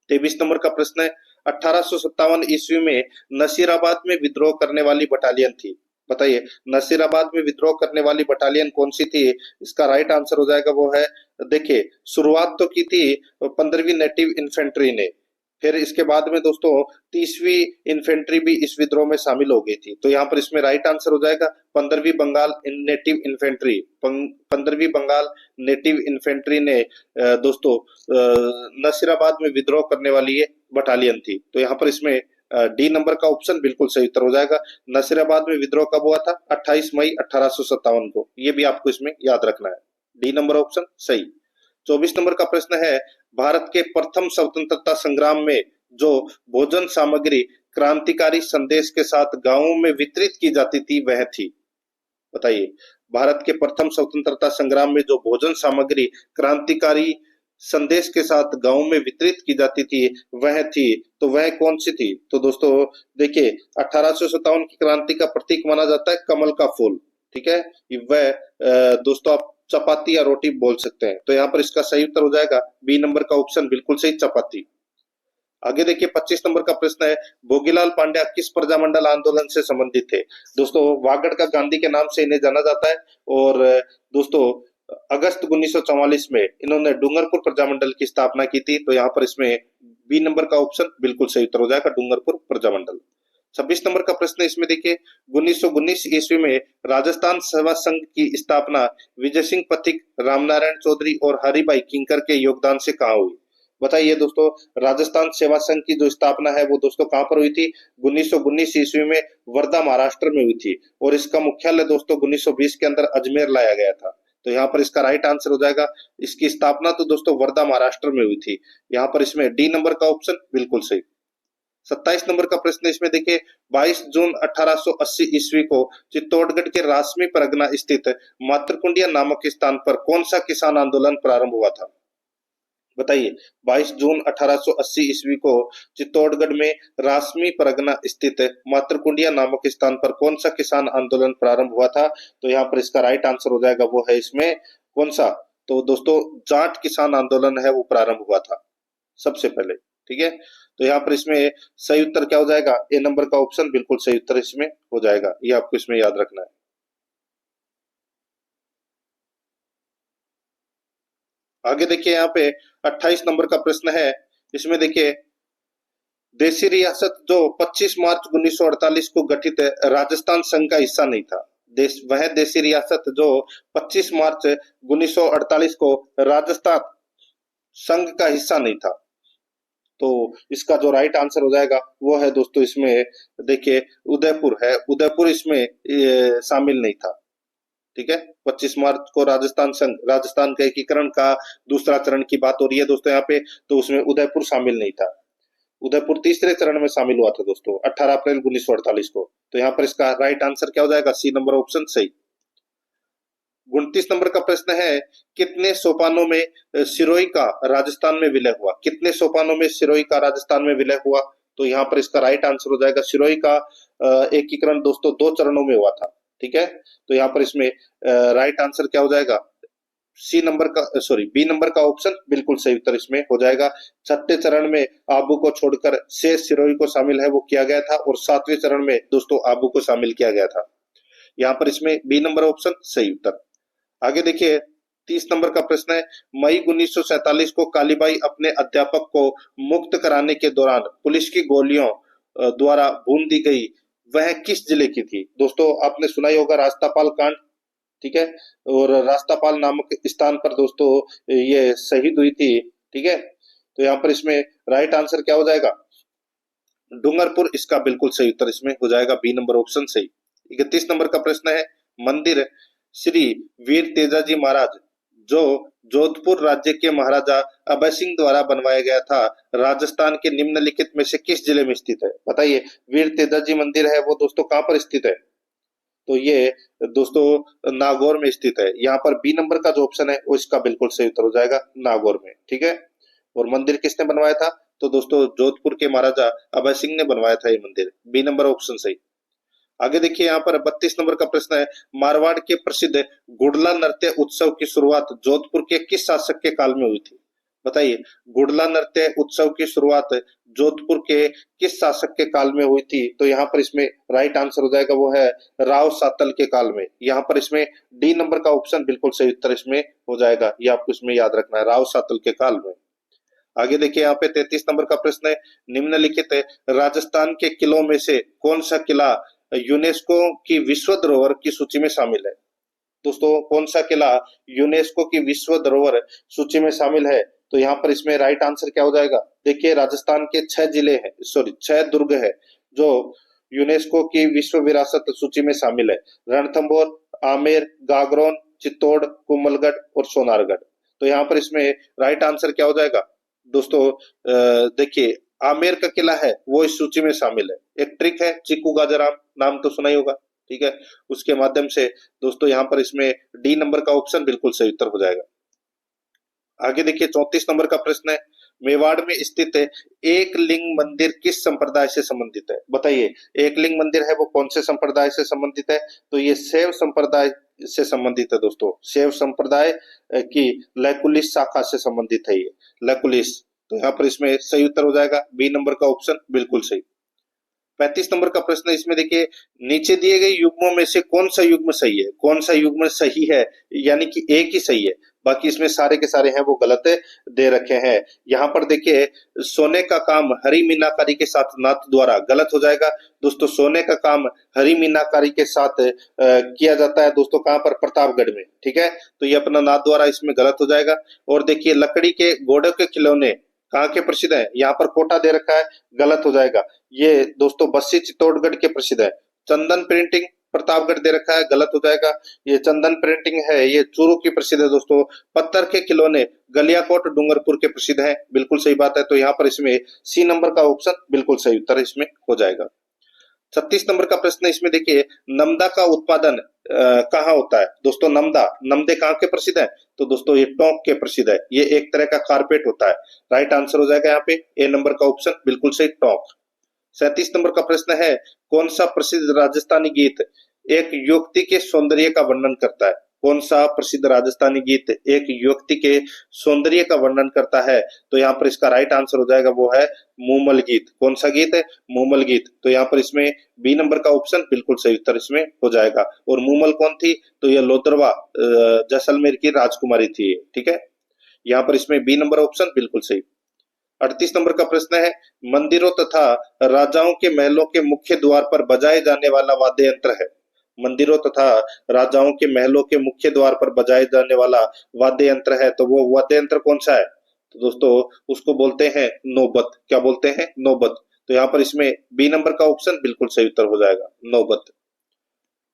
23 नंबर का प्रश्न है, 1857 ईस्वी में नसीराबाद में विद्रोह करने वाली बटालियन थी। बताइए नसीराबाद में विद्रोह करने वाली बटालियन कौन सी थी? इसका राइट आंसर हो जाएगा वो है, देखिए शुरुआत तो की थी 15वीं नेटिव इन्फेंट्री ने, फिर इसके बाद में दोस्तों 30वीं इन्फेंट्री भी इस विद्रोह में शामिल हो गई थी। तो यहाँ पर इसमें राइट आंसर हो जाएगा 15वीं बंगाल नेटिव इन्फेंट्री। 15वीं बंगाल नेटिव इन्फेंट्री ने दोस्तों नसीराबाद में विद्रोह करने वाली ये बटालियन थी। तो यहाँ पर इसमें डी नंबर का ऑप्शन बिल्कुल सही उत्तर हो जाएगा। नसीराबाद में विद्रोह कब हुआ था? 28 मई 1857 को। ये भी आपको इसमें याद रखना है। डी नंबर ऑप्शन सही। 24 नंबर का प्रश्न है, भारत के प्रथम स्वतंत्रता संग्राम में जो भोजन सामग्री क्रांतिकारी संदेश के साथ गांवों में वितरित की जाती थी वह थी? बताइए भारत के प्रथम स्वतंत्रता संग्राम में जो भोजन सामग्री क्रांतिकारी संदेश के साथ गांव में वितरित की जाती थी वह थी, तो वह कौन सी थी? तो दोस्तों देखिए 1857 की क्रांति का प्रतीक माना जाता है कमल का फूल। ठीक है, वह दोस्तों आप चपाती या रोटी बोल सकते हैं। तो यहाँ पर इसका सही उत्तर हो जाएगा बी नंबर का ऑप्शन, बिल्कुल सही, चपाती। आगे देखिए 25 नंबर का प्रश्न है, भोगीलाल पांड्या किस प्रजामंडल आंदोलन से संबंधित थे? दोस्तों वागड़ का गांधी के नाम से इन्हें जाना जाता है। और दोस्तों अगस्त 1944 में इन्होंने डूंगरपुर प्रजामंडल की स्थापना की थी। तो यहाँ पर इसमें बी नंबर का ऑप्शन बिल्कुल सही उत्तर हो जाएगा, डूंगरपुर प्रजामंडल। 26 नंबर का प्रश्न इसमें देखिए, 1919 ईस्वी में राजस्थान सेवा संघ की स्थापना विजय सिंह पथिक, रामनारायण चौधरी और हरिभाई किंकर के योगदान से कहाँ हुई? बताइए दोस्तों, राजस्थान सेवा संघ की जो स्थापना है वो दोस्तों कहाँ पर हुई थी? 1919 ईस्वी में वर्धा महाराष्ट्र में हुई थी। और इसका मुख्यालय दोस्तों 1920 के अंदर अजमेर लाया गया था। तो यहाँ पर इसका राइट आंसर हो जाएगा, इसकी स्थापना तो दोस्तों वर्धा महाराष्ट्र में हुई थी। यहाँ पर इसमें डी नंबर का ऑप्शन बिल्कुल सही। 27 नंबर का प्रश्न इसमें देखिए, 22 जून 1880 ईस्वी को चित्तौड़गढ़ के रासमी परगना स्थित मातृकुंडिया नामक स्थान पर कौन सा किसान आंदोलन प्रारंभ हुआ था? बताइए, 22 जून 1880 ईस्वी को चित्तौड़गढ़ में रासमी परगना स्थित मातृकुंडिया नामक स्थान पर कौन सा किसान आंदोलन प्रारंभ हुआ था? तो यहाँ पर इसका राइट आंसर हो जाएगा, वो है इसमें कौन सा? तो दोस्तों जाट किसान आंदोलन है वो प्रारंभ हुआ था सबसे पहले। ठीक है, तो यहाँ पर इसमें सही उत्तर क्या हो जाएगा? ए नंबर का ऑप्शन बिल्कुल सही उत्तर इसमें हो जाएगा, ये आपको इसमें याद रखना है। आगे देखिए यहाँ पे 28 नंबर का प्रश्न है, इसमें देखिए देशी रियासत जो 25 मार्च 1948 को गठित राजस्थान संघ का हिस्सा नहीं था। वह देशी रियासत जो 25 मार्च 1948 को राजस्थान संघ का हिस्सा नहीं था। तो इसका जो राइट आंसर हो जाएगा वो है दोस्तों इसमें देखिए उदयपुर है, उदयपुर इसमें शामिल नहीं था। ठीक है, 25 मार्च को राजस्थान संघ, राजस्थान के एकीकरण का दूसरा चरण की बात हो रही है दोस्तों यहाँ पे, तो उसमें उदयपुर शामिल नहीं था। उदयपुर तीसरे चरण में शामिल हुआ था दोस्तों 18 अप्रैल 1948 को। तो यहाँ पर इसका राइट आंसर क्या हो जाएगा? सी नंबर ऑप्शन सही। 29 नंबर का प्रश्न है, कितने सोपानों में सिरोही का राजस्थान में विलय हुआ? कितने सोपानों में सिरोही का राजस्थान में विलय हुआ? तो यहाँ पर इसका राइट आंसर हो जाएगा, सिरोही का एकीकरण दोस्तों 2 चरणों में हुआ था। ठीक है, तो यहाँ पर इसमें राइट आंसर क्या हो जाएगा? सी नंबर का सॉरी बी नंबर का ऑप्शन बिल्कुल सही उत्तर इसमें हो जाएगा। 6ठे चरण में आबू को छोड़कर शेष सिरोही को शामिल है वो किया गया था, और 7वें चरण में दोस्तों आबू को शामिल किया गया था। यहाँ पर इसमें बी नंबर ऑप्शन सही उत्तर। आगे देखिए 30 नंबर का प्रश्न है, मई 1947 को कालीबाई अपने अध्यापक को मुक्त कराने के दौरान पुलिस की गोलियों द्वारा भून दी गई, वह किस जिले की थी? दोस्तों आपने सुना ही होगा रास्तापाल कांड। ठीक है, और रास्तापाल नामक स्थान पर दोस्तों ये शहीद हुई थी। ठीक है, तो यहाँ पर इसमें राइट आंसर क्या हो जाएगा? डूंगरपुर इसका बिल्कुल सही उत्तर इसमें हो जाएगा, बी नंबर ऑप्शन सही। 31 नंबर का प्रश्न है, मंदिर श्री वीर तेजाजी महाराज जो जोधपुर राज्य के महाराजा अभय सिंह द्वारा बनवाया गया था, राजस्थान के निम्नलिखित में से किस जिले में स्थित है? बताइए, वीर तेजाजी मंदिर है वो दोस्तों कहाँ पर स्थित है? तो ये दोस्तों नागौर में स्थित है। यहाँ पर बी नंबर का जो ऑप्शन है वो इसका बिल्कुल सही उत्तर हो जाएगा, नागौर में। ठीक है, और मंदिर किसने बनवाया था? तो दोस्तों जोधपुर के महाराजा अभय सिंह ने बनवाया था ये मंदिर, बी नंबर ऑप्शन सही। आगे देखिए यहाँ पर 32 नंबर का प्रश्न है, मारवाड़ के प्रसिद्ध गुड़ला नृत्य उत्सव की शुरुआत जोधपुर के किस शासक के काल में हुई थी? बताइए, गुड़ला नृत्य उत्सव की शुरुआत जोधपुर के किस शासक के काल में हुई थी? तो यहाँ पर इसमें राइट आंसर हो जाएगा, वो है राव सातल के काल में। यहाँ पर इसमें डी नंबर का ऑप्शन बिल्कुल सही उत्तर इसमें हो जाएगा, ये आपको इसमें याद रखना है, राव सातल के काल में। आगे देखिए यहाँ पे 33 नंबर का प्रश्न है, निम्नलिखित राजस्थान के किलों में से कौन सा किला यूनेस्को की विश्व धरोहर की सूची में शामिल है? दोस्तों कौन सा किला यूनेस्को की विश्व धरोहर सूची में शामिल है? तो यहाँ पर इसमें राइट आंसर क्या हो जाएगा? देखिए राजस्थान के 6 जिले हैं, सॉरी 6 दुर्ग है जो यूनेस्को की विश्व विरासत सूची में शामिल है, रणथंभौर, आमेर, गागरोन, चित्तौड़, कुंभलगढ़ और सोनारगढ़। तो यहाँ पर इसमें राइट आंसर क्या हो जाएगा दोस्तों? देखिए आमेर का किला है वो इस सूची में शामिल है। एक ट्रिक है, चीकू गाजराम नाम तो सुना ही होगा। ठीक है, उसके माध्यम से दोस्तों यहाँ पर इसमें डी नंबर का ऑप्शन बिल्कुल सही उत्तर हो जाएगा। आगे देखिए 34 नंबर का प्रश्न है, मेवाड़ में स्थित एक लिंग मंदिर किस संप्रदाय से संबंधित है? बताइए, एक लिंग मंदिर है वो कौन से संप्रदाय से संबंधित है? तो ये शैव संप्रदाय से संबंधित है दोस्तों। शैव संप्रदाय की लैकुलिस शाखा से संबंधित है ये, लैकुलिस। तो यहाँ पर इसमें सही उत्तर हो जाएगा बी नंबर का ऑप्शन, बिल्कुल सही। 35 नंबर का प्रश्न है, इसमें देखिए, नीचे दिए गए युग्मों में से कौन सा युग्म सही है? कौन सा युग्म सही है, यानी कि एक ही सही है, बाकी इसमें सारे के सारे हैं वो गलत दे रखे हैं। यहाँ पर देखिए, सोने का काम हरी मीनाकारी के साथ नाथ द्वारा, गलत हो जाएगा दोस्तों। सोने का काम हरी मीनाकारी के साथ किया जाता है दोस्तों, कहाँ पर? प्रतापगढ़ में, ठीक है। तो ये अपना नाथ द्वारा इसमें गलत हो जाएगा। और देखिए, लकड़ी के घोड़े के खिलौने कहाँ के प्रसिद्ध है? यहाँ पर कोटा दे रखा है, गलत हो जाएगा। ये दोस्तों बस्सी चित्तौड़गढ़ के प्रसिद्ध है। चंदन प्रिंटिंग प्रतापगढ़ दे रखा है, गलत हो जाएगा। ये चंदन प्रिंटिंग है, ये चूरू की प्रसिद्ध है दोस्तों। पत्थर के खिलौने गलियाकोट डूंगरपुर के प्रसिद्ध है, बिल्कुल सही बात है। तो यहाँ पर इसमें सी नंबर का ऑप्शन बिल्कुल सही उत्तर इसमें हो जाएगा। 36 नंबर का प्रश्न है, इसमें देखिए, नमदा का उत्पादन कहाँ होता है? दोस्तों नमदे कहाँ के प्रसिद्ध है? तो दोस्तों ये टोंक के प्रसिद्ध है। ये एक तरह का कारपेट होता है। राइट आंसर हो जाएगा यहाँ पे ए नंबर का ऑप्शन, बिल्कुल सही, टोंक। 37 नंबर का प्रश्न है, कौन सा प्रसिद्ध राजस्थानी गीत एक युवती के सौंदर्य का वर्णन करता है? कौन सा प्रसिद्ध राजस्थानी गीत एक युवती के सौंदर्य का वर्णन करता है? तो यहाँ पर इसका राइट आंसर हो जाएगा, वो है मूमल गीत। कौन सा गीत है? मूमल गीत। तो यहाँ पर इसमें बी नंबर का ऑप्शन बिल्कुल सही उत्तर इसमें हो जाएगा। और मूमल कौन थी? तो यह लोदरवा जैसलमेर की राजकुमारी थी, ठीक है। यहाँ पर इसमें बी नंबर ऑप्शन बिल्कुल सही। 38 नंबर का प्रश्न है, मंदिरों तथा राजाओं के महलों के मुख्य द्वार पर बजाए जाने वाला वाद्य यंत्र है? मंदिरों तथा राजाओं के महलों के मुख्य द्वार पर बजाए जाने वाला वाद्य यंत्र है, तो वो वाद्य यंत्र कौन सा है? तो दोस्तों उसको बोलते हैं नौबत। क्या बोलते हैं? नौबत। तो यहाँ पर इसमें बी नंबर का ऑप्शन बिल्कुल सही उत्तर हो जाएगा, नौबत।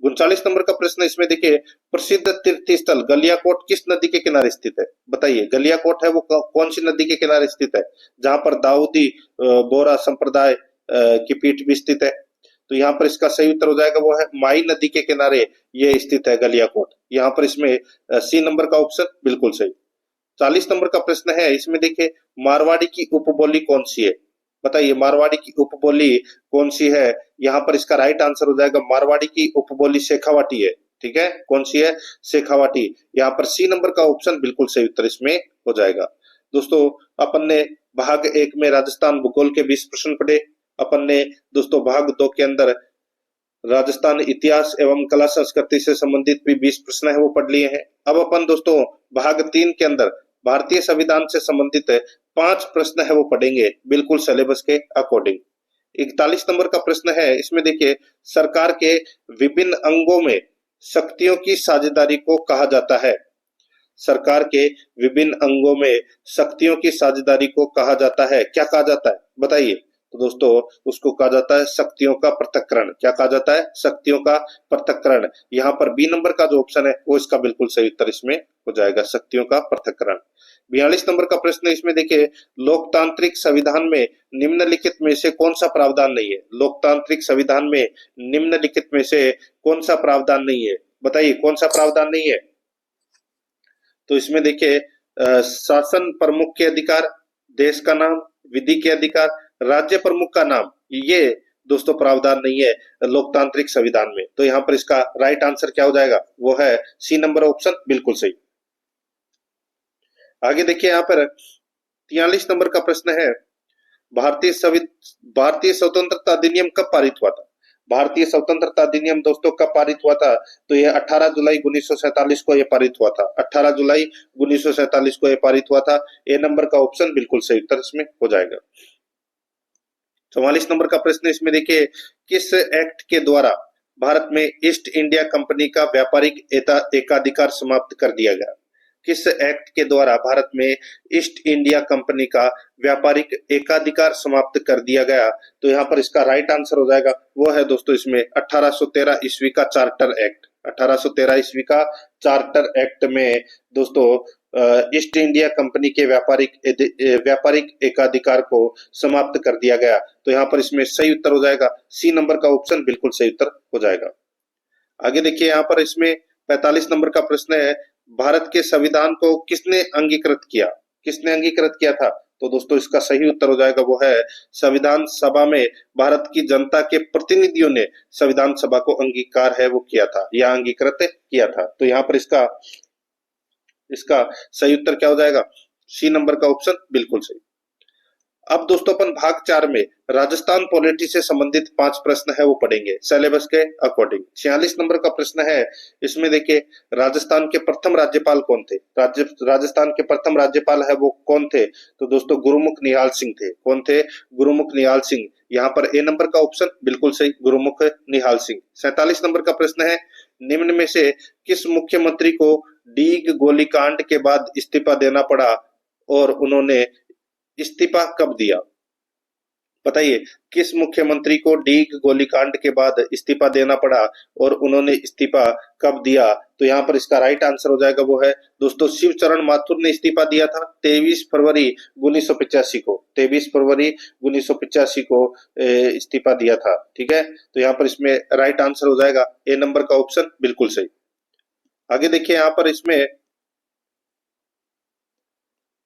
39 नंबर का प्रश्न इसमें देखिए, प्रसिद्ध तीर्थ स्थल गलियाकोट किस नदी के किनारे स्थित है? बताइए, गलियाकोट है वो कौन सी नदी के किनारे स्थित है, जहां पर दाऊदी बोरा संप्रदाय की पीठ भी स्थित है? तो यहाँ पर इसका सही उत्तर हो जाएगा, वो है माई नदी के किनारे ये स्थित है गलियाकोट। यहाँ पर इसमें सी नंबर का ऑप्शन बिल्कुल सही। 40 नंबर का प्रश्न है, इसमें देखिए, मारवाड़ी की उपबोली कौन सी है? बताइए, मारवाड़ी की उपबोली कौन सी है? यहाँ पर इसका राइट आंसर हो जाएगा, मारवाड़ी की उपबोली शेखावाटी है, ठीक है। कौन सी है? शेखावाटी। यहाँ पर सी नंबर का ऑप्शन बिल्कुल सही उत्तर इसमें हो जाएगा। दोस्तों अपन ने भाग 1 में राजस्थान भूगोल के 20 प्रश्न पढ़े। अपन ने दोस्तों भाग 2 के अंदर राजस्थान इतिहास एवं कला संस्कृति से संबंधित भी 20 प्रश्न है वो पढ़ लिए हैं। अब अपन दोस्तों भाग 3 के अंदर भारतीय संविधान से संबंधित 5 प्रश्न है वो पढ़ेंगे, बिल्कुल सिलेबस के अकॉर्डिंग। 41 नंबर का प्रश्न है, इसमें देखिए, सरकार के विभिन्न अंगों में शक्तियों की साझेदारी को कहा जाता है? सरकार के विभिन्न अंगों में शक्तियों की साझेदारी को कहा जाता है, क्या कहा जाता है? बताइए। तो दोस्तों उसको कहा जाता है शक्तियों का पृथक्करण। क्या कहा जाता है? शक्तियों का पृथक्करण। यहाँ पर बी नंबर का जो ऑप्शन है वो इसका बिल्कुल सही उत्तर इसमें हो जाएगा, शक्तियों का पृथक्करण। 42 नंबर का प्रश्न है, इसमें देखिए, लोकतांत्रिक संविधान में निम्नलिखित में से कौन सा प्रावधान नहीं है? लोकतांत्रिक संविधान में निम्नलिखित में से कौन सा प्रावधान नहीं है? बताइए, कौन सा प्रावधान नहीं है? तो इसमें देखिए, शासन प्रमुख के अधिकार, देश का नाम, विधि के अधिकार, राज्य प्रमुख का नाम, ये दोस्तों प्रावधान नहीं है लोकतांत्रिक संविधान में। तो यहाँ पर इसका राइट आंसर क्या हो जाएगा? वो है सी नंबर ऑप्शन, बिल्कुल सही। आगे देखिए, यहाँ पर 43 नंबर का प्रश्न है, भारतीय स्वतंत्रता अधिनियम कब पारित हुआ था? भारतीय स्वतंत्रता अधिनियम दोस्तों कब पारित हुआ था? तो यह 18 जुलाई 1947 को यह पारित हुआ था। 18 जुलाई 1947 को यह पारित हुआ था। ए नंबर का ऑप्शन बिल्कुल सही उत्तर इसमें हो जाएगा। 44 नंबर का प्रश्न इसमें देखिए, किस एक्ट के द्वारा भारत में ईस्ट इंडिया कंपनी का व्यापारिक एकाधिकार समाप्त कर दिया गया? किस एक्ट के द्वारा भारत में ईस्ट इंडिया कंपनी का व्यापारिक एकाधिकार समाप्त कर दिया गया? तो यहाँ पर इसका राइट आंसर हो जाएगा, वो है दोस्तों इसमें 1813 ईस्वी का चार्टर एक्ट। 1813 ईस्वी का चार्टर एक्ट में दोस्तों ईस्ट इंडिया कंपनी के व्यापारिक एकाधिकार को समाप्त कर दिया गया। तो यहाँ पर इसमें सही उत्तर हो जाएगा, सी नंबर का ऑप्शन बिल्कुल सही उत्तर हो जाएगा। आगे देखिए, यहाँ पर इसमें 45 नंबर का प्रश्न है, भारत के संविधान को किसने अंगीकृत किया? किसने अंगीकृत किया था? तो दोस्तों इसका सही उत्तर हो जाएगा वो है संविधान सभा में भारत की जनता के प्रतिनिधियों ने संविधान सभा को अंगीकार है वो किया था या अंगीकृत किया था। तो यहाँ पर इसका इसका सही उत्तर क्या हो जाएगा? सी नंबर का ऑप्शन बिल्कुल सही। अब दोस्तों अपन भाग 4 में राजस्थान पॉलिटी से संबंधित 5 प्रश्न है वो पढ़ेंगे सिलेबस के अकॉर्डिंग। 46 नंबर का प्रश्न है, इसमें देखिए राजस्थान के प्रथम राज्यपाल कौन थे? राजस्थान के प्रथम राज्यपाल है वो कौन थे? तो दोस्तों गुरुमुख निहाल सिंह थे। कौन थे? गुरुमुख निहाल सिंह। यहाँ पर ए नंबर का ऑप्शन बिल्कुल सही, गुरुमुख निहाल सिंह। 47 नंबर का प्रश्न है, निम्न में से किस मुख्यमंत्री को डीग गोलीकांड के बाद इस्तीफा देना पड़ा और उन्होंने इस्तीफा कब दिया? बताइए किस मुख्यमंत्री को डीग गोलीकांड के बाद इस्तीफा देना पड़ा और उन्होंने इस्तीफा कब दिया? तो यहाँ पर इसका राइट आंसर हो जाएगा वो है दोस्तों शिवचरण माथुर ने इस्तीफा दिया था 23 फरवरी 1985 को। 23 फरवरी 1985 को इस्तीफा दिया था। ठीक है, तो यहाँ पर इसमें राइट आंसर हो जाएगा ए नंबर का ऑप्शन बिल्कुल सही। आगे देखिए यहाँ पर इसमें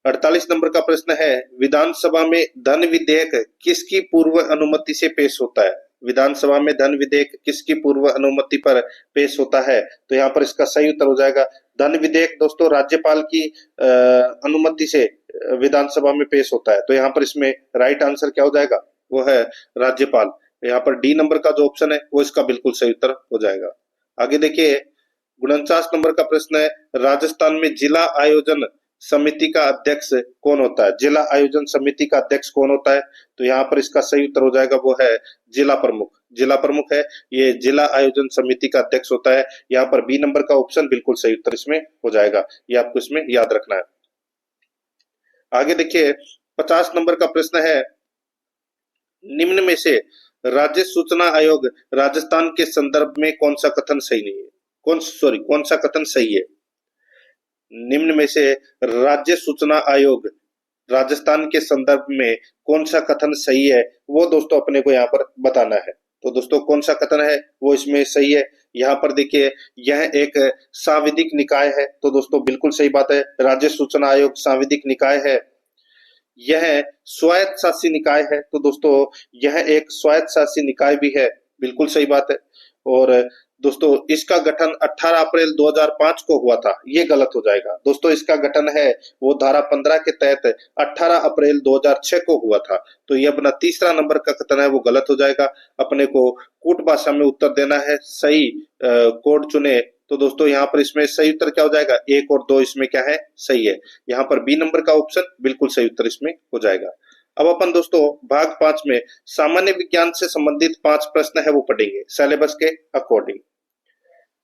48 नंबर का प्रश्न है, विधानसभा में धन विधेयक किसकी पूर्व अनुमति से पेश होता है? विधानसभा में धन विधेयक किसकी पूर्व अनुमति पर पेश होता है? तो यहाँ पर इसका सही उत्तर हो जाएगा धन विधेयक दोस्तों राज्यपाल की अनुमति से विधानसभा में पेश होता है। तो यहाँ पर इसमें राइट आंसर क्या हो जाएगा? वो है राज्यपाल। यहाँ पर डी नंबर का जो ऑप्शन है वो इसका बिल्कुल सही उत्तर हो जाएगा। आगे देखिए 49 नंबर का प्रश्न है, राजस्थान में जिला आयोजन समिति का अध्यक्ष कौन होता है? जिला आयोजन समिति का अध्यक्ष कौन होता है? तो यहाँ पर इसका सही उत्तर हो जाएगा वो है जिला प्रमुख। जिला प्रमुख है ये जिला आयोजन समिति का अध्यक्ष होता है। यहाँ पर बी नंबर का ऑप्शन बिल्कुल सही उत्तर इसमें हो जाएगा, ये आपको इसमें याद रखना है। आगे देखिए 50 नंबर का प्रश्न है, निम्न में से राज्य सूचना आयोग राजस्थान के संदर्भ में कौन सा कथन सही नहीं है? कौन सा कथन सही है? निम्न में से राज्य सूचना आयोग राजस्थान के संदर्भ में कौन सा कथन सही है वो दोस्तों अपने को यहाँ पर बताना है। तो दोस्तों कौन सा कथन है वो इसमें सही है? यहाँ पर देखिए यह एक सांविधिक निकाय है। तो दोस्तों बिल्कुल सही बात है, राज्य सूचना आयोग सांविधिक निकाय है। यह स्वायत्त शासी निकाय है। तो दोस्तों यह एक स्वायत्त शासी निकाय भी है, बिल्कुल सही बात है। और दोस्तों इसका गठन 18 अप्रैल 2005 को हुआ था, ये गलत हो जाएगा। दोस्तों इसका गठन है वो धारा 15 के तहत 18 अप्रैल 2006 को हुआ था। तो ये अपना तीसरा नंबर का कथन है वो गलत हो जाएगा। अपने को कूट भाषा में उत्तर देना है, सही कोड चुने। तो दोस्तों यहाँ पर इसमें सही उत्तर क्या हो जाएगा? 1 और 2 इसमें क्या है? सही है। यहाँ पर बी नंबर का ऑप्शन बिल्कुल सही उत्तर इसमें हो जाएगा। अब अपन दोस्तों भाग 5 में सामान्य विज्ञान से संबंधित 5 प्रश्न है वो पढ़ेंगे सिलेबस के अकॉर्डिंग।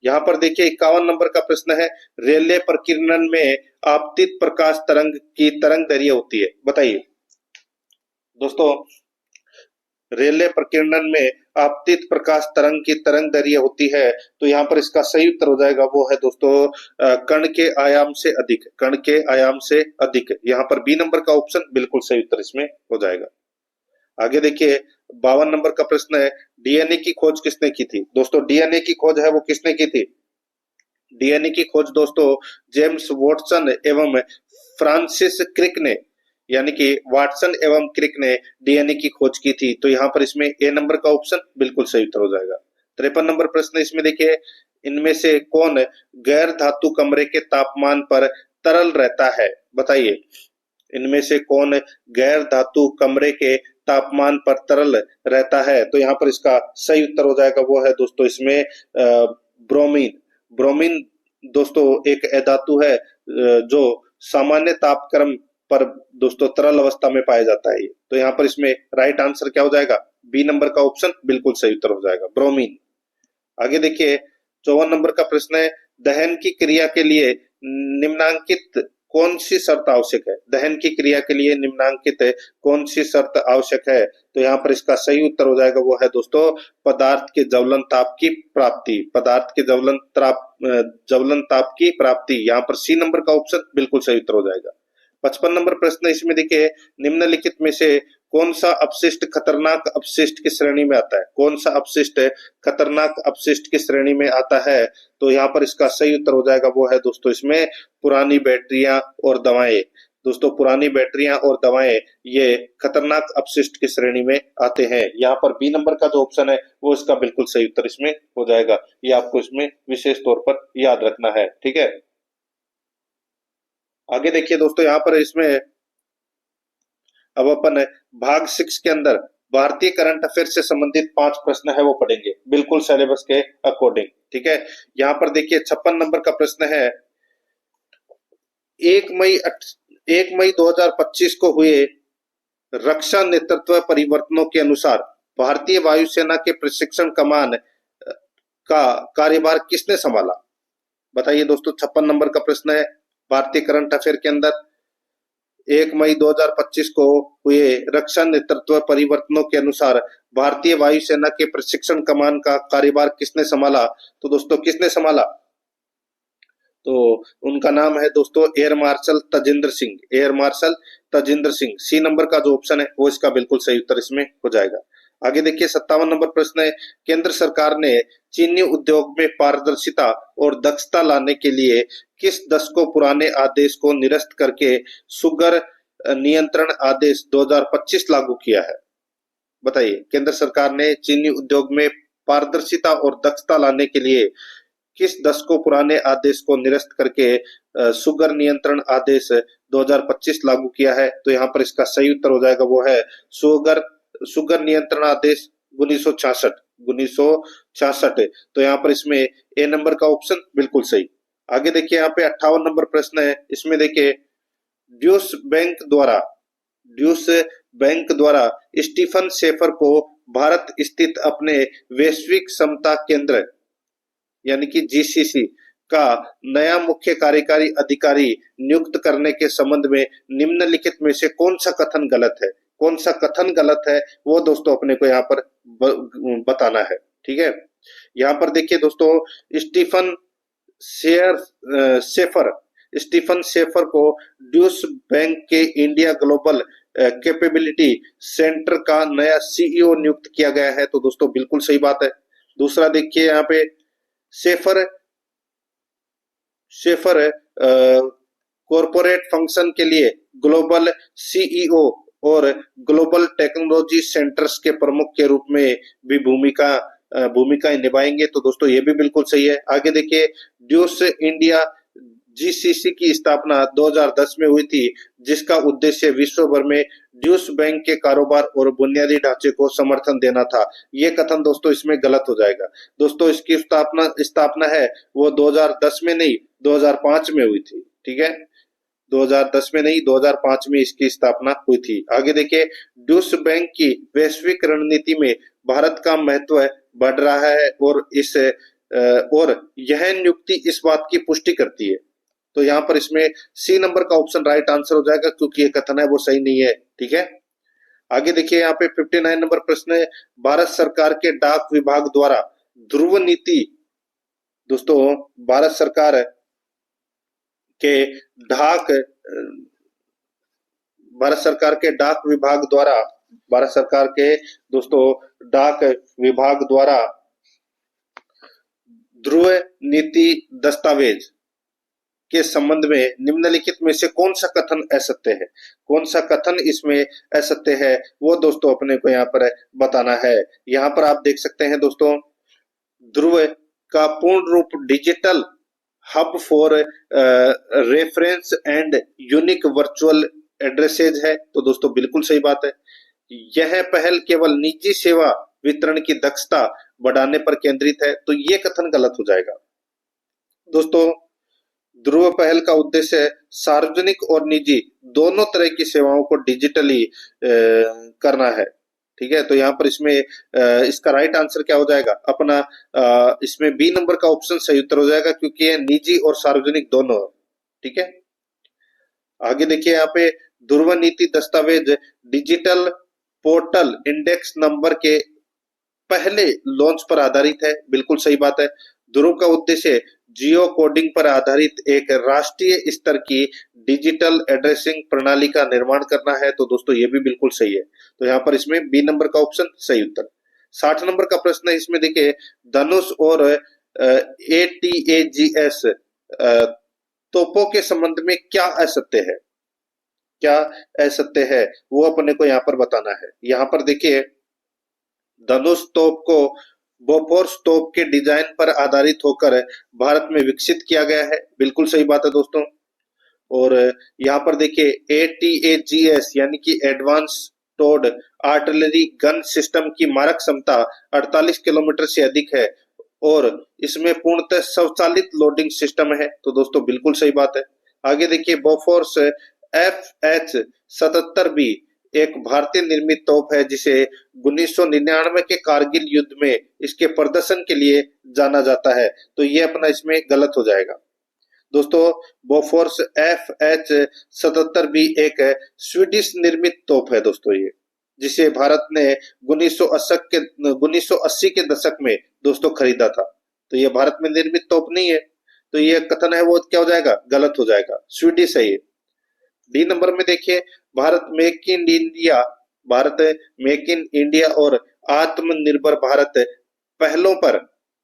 यहाँ पर देखिए 51 नंबर का प्रश्न है, रेले प्रकीर्णन में आपतित प्रकाश तरंग की तरंग दैर्घ्य होती है, बताइए। दोस्तों रेले प्रकीर्णन में आपतित प्रकाश तरंग की तरंग दैर्घ्य होती है। तो यहाँ पर इसका सही उत्तर हो जाएगा वो है दोस्तों कण के आयाम से अधिक। कण के आयाम से अधिक, यहाँ पर बी नंबर का ऑप्शन बिल्कुल सही उत्तर इसमें हो जाएगा। आगे देखिए 52 नंबर का प्रश्न है, डीएनए की खोज किसने की थी? दोस्तों डीएनए की खोज है वो किसने की थी? डीएनए की खोज दोस्तों जेम्स वॉटसन एवं फ्रांसिस क्रिक ने, यानी कि वाटसन एवं क्रिक ने डीएनए की खोज की थी। तो यहाँ पर इसमें ए नंबर का ऑप्शन बिल्कुल सही उत्तर हो जाएगा। 53 नंबर प्रश्न इसमें देखिए, इनमें से कौन गैर धातु कमरे के तापमान पर तरल रहता है? बताइए इनमें से कौन गैर धातु कमरे के तापमान पर तरल रहता है? तो यहाँ पर इसका सही उत्तर हो जाएगा वो है दोस्तों इसमें ब्रोमीन। ब्रोमीन दोस्तों एक अधातु है जो सामान्य तापक्रम पर दोस्तों तरल अवस्था में पाया जाता है। तो यहाँ पर इसमें राइट आंसर क्या हो जाएगा? बी नंबर का ऑप्शन बिल्कुल सही उत्तर हो जाएगा, ब्रोमीन। आगे देखिए 54 नंबर का प्रश्न है, दहन की क्रिया के लिए निम्नांकित कौन सी शर्त आवश्यक है? दहन की क्रिया के लिए निम्नांकित कौन सी शर्त आवश्यक है? तो यहाँ पर इसका सही उत्तर हो जाएगा वो है दोस्तों पदार्थ के ज्वलन ताप की प्राप्ति। पदार्थ के ज्वलन ताप की प्राप्ति, यहाँ पर सी नंबर का ऑप्शन बिल्कुल सही उत्तर हो जाएगा। 55 नंबर प्रश्न इसमें देखिए, निम्नलिखित में से कौन सा अपशिष्ट खतरनाक अपशिष्ट की श्रेणी में आता है? कौन सा अपशिष्ट खतरनाक अपशिष्ट की श्रेणी में आता है? तो यहाँ पर इसका सही उत्तर हो जाएगा, वो है दोस्तों इसमें पुरानी बैटरियां और दवाएं। दोस्तों पुरानी बैटरियां और दवाएं ये खतरनाक अपशिष्ट की श्रेणी में आते हैं। यहाँ पर बी नंबर का जो ऑप्शन है वो इसका बिल्कुल सही उत्तर इसमें हो जाएगा। ये आपको इसमें विशेष तौर पर याद रखना है, ठीक है। आगे देखिए दोस्तों, यहाँ पर इसमें अब अपन भाग 6 के अंदर भारतीय करंट अफेयर से संबंधित 5 प्रश्न है वो पढ़ेंगे, बिल्कुल सिलेबस के अकॉर्डिंग, ठीक है। यहाँ पर देखिए 56 नंबर का प्रश्न है, 1 मई 2025 को हुए रक्षा नेतृत्व परिवर्तनों के अनुसार भारतीय वायुसेना के प्रशिक्षण कमान का कार्यभार किसने संभाला? बताइए दोस्तों, 56 नंबर का प्रश्न है भारतीय करंट अफेयर के अंदर। 1 मई 2025 को हुए रक्षा नेतृत्व परिवर्तनों के अनुसार भारतीय वायुसेना के प्रशिक्षण कमान का कार्यभार किसने संभाला? तो दोस्तों किसने संभाला? तो उनका नाम है दोस्तों air marshal Tajinder Singh. Air marshal Tajinder Singh, C number का जो ऑप्शन है वो इसका बिल्कुल सही उत्तर इसमें हो जाएगा। आगे देखिए 57 नंबर प्रश्न है, केंद्र सरकार ने चीनी उद्योग में पारदर्शिता और दक्षता लाने के लिए किस दशकों पुराने आदेश को निरस्त करके शुगर नियंत्रण आदेश 2025 लागू किया है? बताइए, केंद्र सरकार ने चीनी उद्योग में पारदर्शिता और दक्षता लाने के लिए किस दशकों पुराने आदेश को निरस्त करके शुगर नियंत्रण आदेश 2025 लागू किया है? तो यहाँ पर इसका सही उत्तर हो जाएगा, वो है शुगर नियंत्रण आदेश 1966। 1966, तो यहाँ पर इसमें ए नंबर का ऑप्शन बिल्कुल सही। आगे देखिए यहाँ पे 58 नंबर प्रश्न है, इसमें देखिए ड्यूस बैंक द्वारा स्टीफन शेफर को भारत स्थित अपने वैश्विक समता केंद्र यानी कि जीसीसी का नया मुख्य कार्यकारी अधिकारी नियुक्त करने के संबंध में निम्नलिखित में से कौन सा कथन गलत है? कौन सा कथन गलत है वो दोस्तों अपने को यहाँ पर बताना है, ठीक है। यहाँ पर देखिए दोस्तों, स्टीफन शेफर को ड्यूस बैंक के इंडिया ग्लोबल कैपेबिलिटी सेंटर का नया सीईओ नियुक्त किया गया है, तो दोस्तों बिल्कुल सही बात है। दूसरा देखिए यहाँ पे शेफर कॉरपोरेट फंक्शन के लिए ग्लोबल सीईओ और ग्लोबल टेक्नोलॉजी सेंटर्स के प्रमुख के रूप में भी भूमिकाएं निभाएंगे, तो दोस्तों ये भी बिल्कुल सही है। आगे देखिए, ड्यूस इंडिया जीसीसी की स्थापना 2010 में हुई थी, जिसका उद्देश्य विश्व भर में ड्यूस बैंक के कारोबार और बुनियादी ढांचे को समर्थन देना था। ये कथन दोस्तों इसमें गलत हो जाएगा। दोस्तों इसकी स्थापना है वो 2010 में नहीं 2005 में हुई थी, ठीक है। 2010 में नहीं 2005 में इसकी स्थापना हुई थी। आगे देखिए, ड्यूस बैंक की वैश्विक रणनीति में भारत का महत्व बढ़ रहा है और यह नियुक्ति इस बात की पुष्टि करती है। तो यहाँ पर इसमें सी नंबर का ऑप्शन राइट आंसर हो जाएगा, क्योंकि ये कथन है वो सही नहीं है, ठीक है। आगे देखिए यहाँ पे 59 नंबर प्रश्न है, भारत सरकार के डाक विभाग द्वारा ध्रुव नीति, दोस्तों भारत सरकार के डाक विभाग द्वारा ध्रुव नीति दस्तावेज के संबंध में निम्नलिखित में से कौन सा कथन असत्य है? कौन सा कथन इसमें असत्य है वो दोस्तों अपने को यहाँ पर बताना है। यहाँ पर आप देख सकते हैं दोस्तों, ध्रुव का पूर्ण रूप digital hub for reference and unique virtual addresses है, तो दोस्तों बिल्कुल सही बात है। यह पहल केवल निजी सेवा वितरण की दक्षता बढ़ाने पर केंद्रित है, तो ये कथन गलत हो जाएगा। दोस्तों ध्रुव पहल का उद्देश्य सार्वजनिक और निजी दोनों तरह की सेवाओं को डिजिटली करना है, ठीक है। तो यहाँ पर इसमें इसका राइट आंसर क्या हो जाएगा अपना, इसमें बी नंबर का ऑप्शन सही उत्तर हो जाएगा, क्योंकि ये निजी और सार्वजनिक दोनों, ठीक है। आगे देखिए यहाँ पे ध्रुव नीति दस्तावेज डिजिटल पोर्टल इंडेक्स नंबर के पहले लॉन्च पर आधारित है, बिल्कुल सही बात है। ध्रुव का उद्देश्य जियो कोडिंग पर आधारित एक राष्ट्रीय स्तर की डिजिटल एड्रेसिंग प्रणाली का निर्माण करना है। तो दोस्तों ये भी बिल्कुल सही है। तो यहाँ पर इसमें बी नंबर का ऑप्शन सही उत्तर। 60 नंबर का प्रश्न है, इसमें देखिए धनुष और ATAGS तोपों के संबंध में क्या असत्य है, क्या असत्य है वो अपने को यहाँ पर बताना है। यहाँ पर देखिए धनुष तोप को बोफोर्स तोप के डिजाइन पर आधारित होकर भारत में विकसित किया गया है, बिल्कुल सही बात है दोस्तों। और यहाँ पर देखिए ATAGS यानी कि advance towed artillery gun system की मारक क्षमता 48 किलोमीटर से अधिक है और इसमें पूर्णतः स्वचालित लोडिंग सिस्टम है। तो दोस्तों बिल्कुल सही बात है। आगे देखिए बोफोर्स FH-77B एक भारतीय निर्मित तोप है जिसे 1999 के कारगिल युद्ध में इसके प्रदर्शन के लिए जाना जाता है। तो ये अपना इसमें गलत हो जाएगा दोस्तों। बोफोर्स FH-77B एक स्वीडिश निर्मित तोप है दोस्तों, ये जिसे भारत ने 1980 के दशक में दोस्तों खरीदा था। तो ये भारत में निर्मित तोप नहीं है। तो ये कथन है वो क्या हो जाएगा, गलत हो जाएगा, स्वीडिश है ये। डी नंबर में देखिए भारत मेक इन इंडिया और आत्मनिर्भर भारत पहलों पर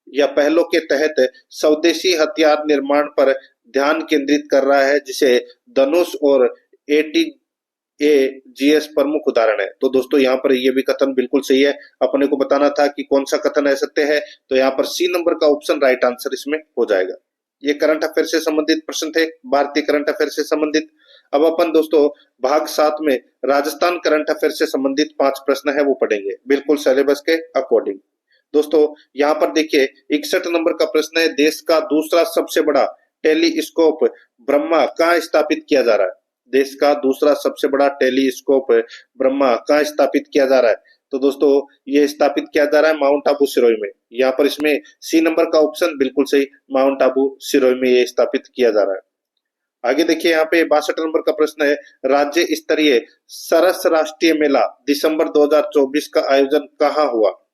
या पहलों के तहत स्वदेशी हथियार निर्माण पर ध्यान केंद्रित कर रहा है, जिसे धनुष और ATAGS प्रमुख उदाहरण है। तो दोस्तों यहाँ पर ये भी कथन बिल्कुल सही है। अपने को बताना था कि कौन सा कथन असत्य है, तो यहाँ पर सी नंबर का ऑप्शन राइट आंसर इसमें हो जाएगा। ये करंट अफेयर से संबंधित प्रश्न थे, भारतीय करंट अफेयर से संबंधित। अब अपन दोस्तों भाग 7 में राजस्थान करंट अफेयर से संबंधित 5 प्रश्न है वो पढ़ेंगे, बिल्कुल सिलेबस के अकॉर्डिंग। दोस्तों यहाँ पर देखिए 61 नंबर का प्रश्न है, देश का दूसरा सबसे बड़ा टेलीस्कोप ब्रह्मा कहाँ स्थापित किया जा रहा है। देश का दूसरा सबसे बड़ा टेलीस्कोप ब्रह्मा कहाँ स्थापित किया जा रहा है। तो दोस्तों ये स्थापित किया जा रहा है माउंट आबू सिरोही में। यहाँ पर इसमें सी नंबर का ऑप्शन बिल्कुल सही, माउंट आबू सिरोही में ये स्थापित किया जा रहा है। आगे देखिए यहाँ पे 62 नंबर का प्रश्न है, राज्य स्तरीय सरस राष्ट्रीय मेला दिसंबर 2024 का आयोजन कहाँ हुआ।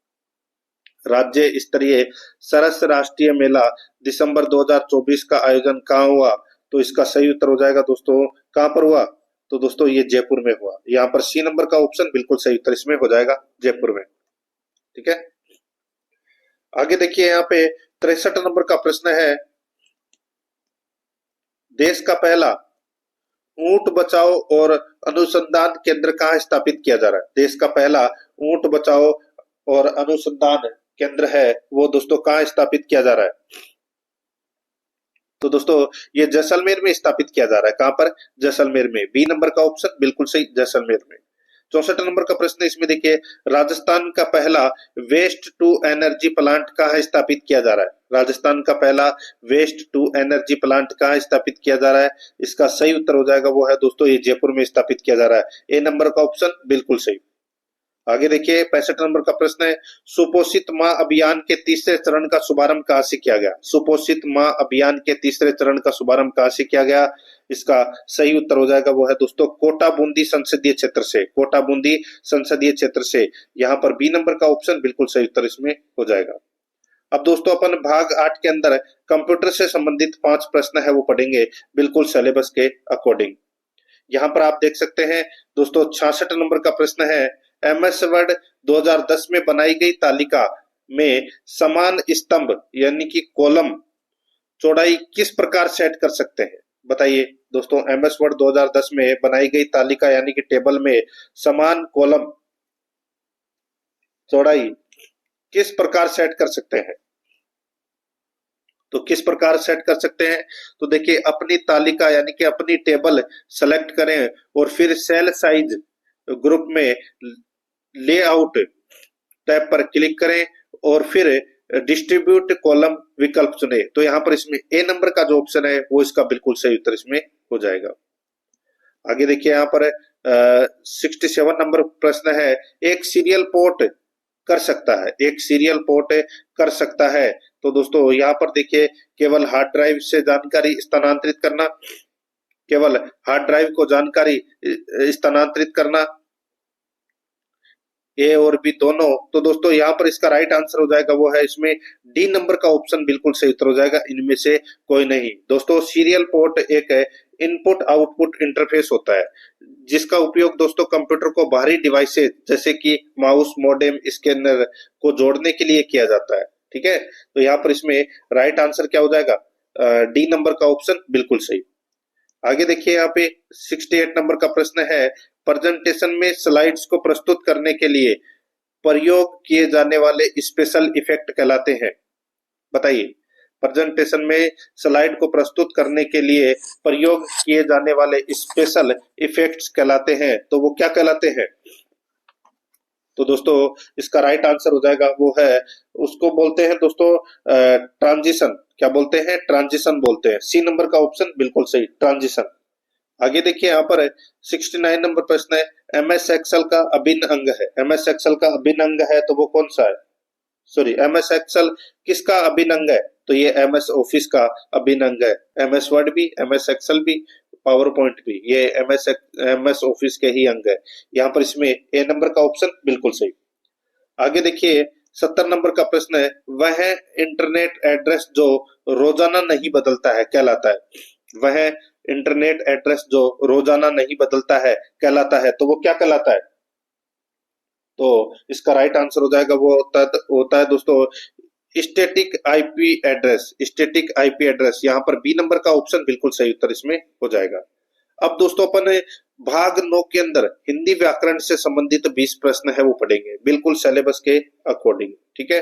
राज्य स्तरीय सरस राष्ट्रीय मेला दिसंबर 2024 का आयोजन कहाँ हुआ। तो इसका सही उत्तर हो जाएगा दोस्तों, कहाँ पर हुआ। तो दोस्तों ये जयपुर में हुआ। यहाँ पर सी नंबर का ऑप्शन बिल्कुल सही उत्तर इसमें हो जाएगा, जयपुर में। ठीक है, आगे देखिए यहाँ पे 63 नंबर का प्रश्न है, देश का पहला ऊंट बचाओ और अनुसंधान केंद्र कहाँ स्थापित किया जा रहा है। देश का पहला ऊंट बचाओ और अनुसंधान केंद्र है वो दोस्तों कहाँ स्थापित किया जा रहा है। तो दोस्तों ये जैसलमेर में स्थापित किया जा रहा है। कहां पर, जैसलमेर में। बी नंबर का ऑप्शन बिल्कुल सही, जैसलमेर में। 64 नंबर का प्रश्न इसमें देखिए, राजस्थान का पहला वेस्ट टू एनर्जी प्लांट कहाँ स्थापित किया जा रहा है। राजस्थान का पहला वेस्ट टू एनर्जी प्लांट कहाँ स्थापित किया जा रहा है। इसका सही उत्तर हो जाएगा वो है दोस्तों ये जयपुर में स्थापित किया जा रहा है। ए नंबर का ऑप्शन बिल्कुल सही। आगे देखिए 65 नंबर का प्रश्न है, सुपोषित माँ अभियान के तीसरे चरण का शुभारंभ कहाँ से किया गया। सुपोषित माँ अभियान के तीसरे चरण का शुभारंभ कहाँ से किया गया। इसका सही उत्तर हो जाएगा वो है दोस्तों कोटा बूंदी संसदीय क्षेत्र से। कोटा बूंदी संसदीय क्षेत्र से। यहाँ पर बी नंबर का ऑप्शन बिल्कुल सही उत्तर इसमें हो जाएगा। अब दोस्तों अपन भाग 8 के अंदर कंप्यूटर से संबंधित 5 प्रश्न है वो पढ़ेंगे, बिल्कुल सिलेबस के अकॉर्डिंग। यहाँ पर आप देख सकते हैं दोस्तों 66 नंबर का प्रश्न है, MS वर्ड 2010 में बनाई गई तालिका में समान स्तंभ यानी कि कॉलम चौड़ाई किस प्रकार सेट कर सकते हैं। बताइए दोस्तों, MS वर्ड 2010 में बनाई गई तालिका यानी कि टेबल में समान कॉलम चौड़ाई किस प्रकार सेट कर सकते हैं। तो किस प्रकार सेट कर सकते हैं, तो देखिए अपनी तालिका यानी कि अपनी टेबल सेलेक्ट करें और फिर सेल साइज ग्रुप में लेआउट टैब पर क्लिक करें और फिर डिस्ट्रीब्यूट कॉलम विकल्प चुने। तो यहाँ पर इसमें ए नंबर का जो ऑप्शन है वो इसका बिल्कुल सही उत्तर इसमें हो जाएगा। आगे देखिए यहाँ पर 67 नंबर प्रश्न है, एक सीरियल पोर्ट कर सकता है, एक सीरियल पोर्ट कर सकता है। तो दोस्तों यहाँ पर देखिए केवल हार्ड ड्राइव से जानकारी स्थानांतरित करना, केवल हार्ड ड्राइव को जानकारी स्थानांतरित करना ए और बी दोनों। तो दोस्तों यहाँ पर इसका राइट आंसर हो जाएगा वो है इसमें डी नंबर का ऑप्शन बिल्कुल सही उत्तर हो जाएगा, इनमें से कोई नहीं। दोस्तों सीरियल पोर्ट एक इनपुट आउटपुट इंटरफेस होता है जिसका उपयोग दोस्तों कंप्यूटर को बाहरी डिवाइसेज जैसे कि माउस, मॉडेम, स्कैनर को जोड़ने के लिए किया जाता है। ठीक है, तो यहाँ पर इसमें राइट आंसर क्या हो जाएगा, डी नंबर का ऑप्शन बिल्कुल सही। आगे देखिए यहाँ पे 68 नंबर का प्रश्न है, प्रेजेंटेशन में स्लाइड्स को प्रस्तुत करने के लिए प्रयोग किए जाने वाले स्पेशल इफेक्ट कहलाते हैं। बताइए, प्रेजेंटेशन में स्लाइड को प्रस्तुत करने के लिए प्रयोग किए जाने वाले स्पेशल इफेक्ट्स कहलाते हैं, तो वो क्या कहलाते हैं? तो दोस्तों इसका राइट आंसर हो जाएगा वो है, उसको बोलते हैं दोस्तों ट्रांजिशन। क्या बोलते हैं? ट्रांजिशन बोलते हैं। सी नंबर का ऑप्शन बिल्कुल सही, ट्रांजिशन। आगे देखिए यहाँ पर 69 नंबर प्रश्न है, एमएस एक्सेल का अभिन्न अंग है। एमएस एक्सेल का अभिन्न अंग है तो वो कौन सा है? सॉरी, एमएस एक्सेल किसका अभिन्न अंग है? तो ये एमएस ऑफिस का अभिन्न अंग है। एमएस वर्ड भी, एमएस एक्सेल भी, पावर पॉइंट भी, ये एमएस ऑफिस के ही अंग है। यहाँ पर इसमें ए नंबर का ऑप्शन बिल्कुल सही। आगे देखिए 70 नंबर का प्रश्न है, वह इंटरनेट एड्रेस जो रोजाना नहीं बदलता है कहलाता है। वह इंटरनेट एड्रेस जो रोजाना नहीं बदलता है कहलाता है, तो वो क्या कहलाता है? तो इसका राइट आंसर हो जाएगा वो होता है दोस्तों static IP address. Static IP address, यहाँ पर बी नंबर का ऑप्शन बिल्कुल सही उत्तर इसमें हो जाएगा। अब दोस्तों अपन भाग 9 के अंदर हिंदी व्याकरण से संबंधित 20 प्रश्न है वो पढ़ेंगे, बिल्कुल सिलेबस के अकॉर्डिंग। ठीक है,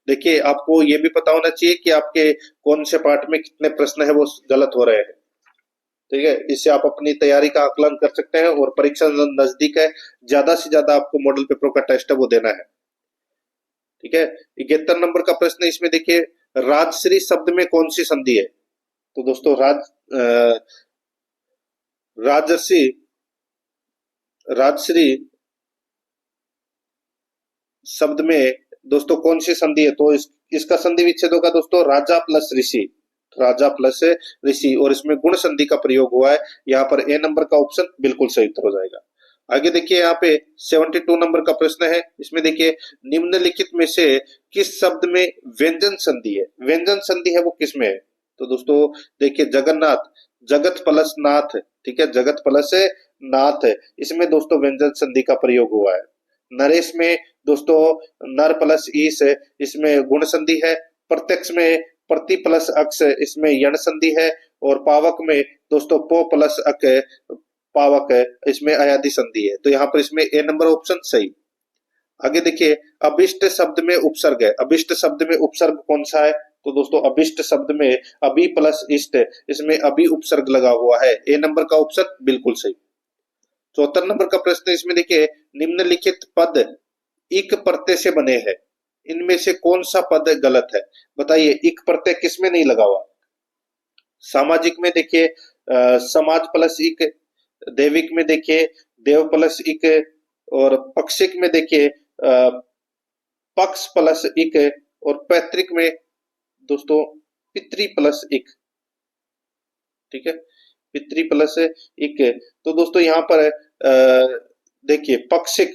देखिए आपको ये भी पता होना चाहिए कि आपके कौन से पार्ट में कितने प्रश्न है वो गलत हो रहे हैं। ठीक है, इससे आप अपनी तैयारी का आकलन कर सकते हैं और परीक्षा नजदीक है, ज्यादा से ज्यादा आपको मॉडल पेपर का टेस्ट है वो देना है। ठीक है, 71 नंबर का प्रश्न है, इसमें देखिए राजश्री शब्द में कौन सी संधि है? तो दोस्तों राजश्री राजश्री शब्द में दोस्तों कौन सी संधि है? तो इसका संधि विच्छेद होगा दोस्तों राजा प्लस ऋषि, राजा प्लस ऋषि, और इसमें गुण संधि का प्रयोग हुआ है। यहाँ पर ए नंबर का ऑप्शन बिल्कुल सही उत्तर हो जाएगा। आगे देखिए यहाँ पे 72 नंबर का प्रश्न है, इसमें देखिए निम्नलिखित में से किस शब्द में व्यंजन संधि है? व्यंजन संधि है वो किस में है? तो दोस्तों देखिए जगन्नाथ, जगत प्लस नाथ। ठीक है, जगत प्लस नाथ, इसमें दोस्तों व्यंजन संधि का प्रयोग हुआ है। नरेश में दोस्तों नर प्लस ईश, इसमें गुण संधि है। प्रत्यक्ष में प्रति प्लस अक्ष, इसमें यण संधि है। और पावक में दोस्तों पो प्लस अक पावक है, इसमें अयादि संधि है। तो यहाँ पर इसमें ए नंबर ऑप्शन सही। आगे देखिए अभिष्ट शब्द में उपसर्ग है। अभिष्ट शब्द में उपसर्ग कौन सा है? तो दोस्तों अभिष्ट शब्द में अभि प्लस इष्ट, इसमें अभि उपसर्ग लगा हुआ है। ए नंबर का ऑप्शन बिल्कुल सही। 74 नंबर का प्रश्न, इसमें देखिए निम्नलिखित पद इक प्रत्यय से बने हैं, इनमें से कौन सा पद गलत है? बताइए, इक प्रत्यय किसमें नहीं लगा हुआ? सामाजिक में देखिए समाज प्लस इक, दैविक में देखिए देव प्लस इक, और पक्षिक में देखिए पक्ष प्लस इक, और पैतृक में दोस्तों पितृ प्लस इक। ठीक है, पितृ प्लस इक। तो दोस्तों यहाँ पर देखिए पक्षिक,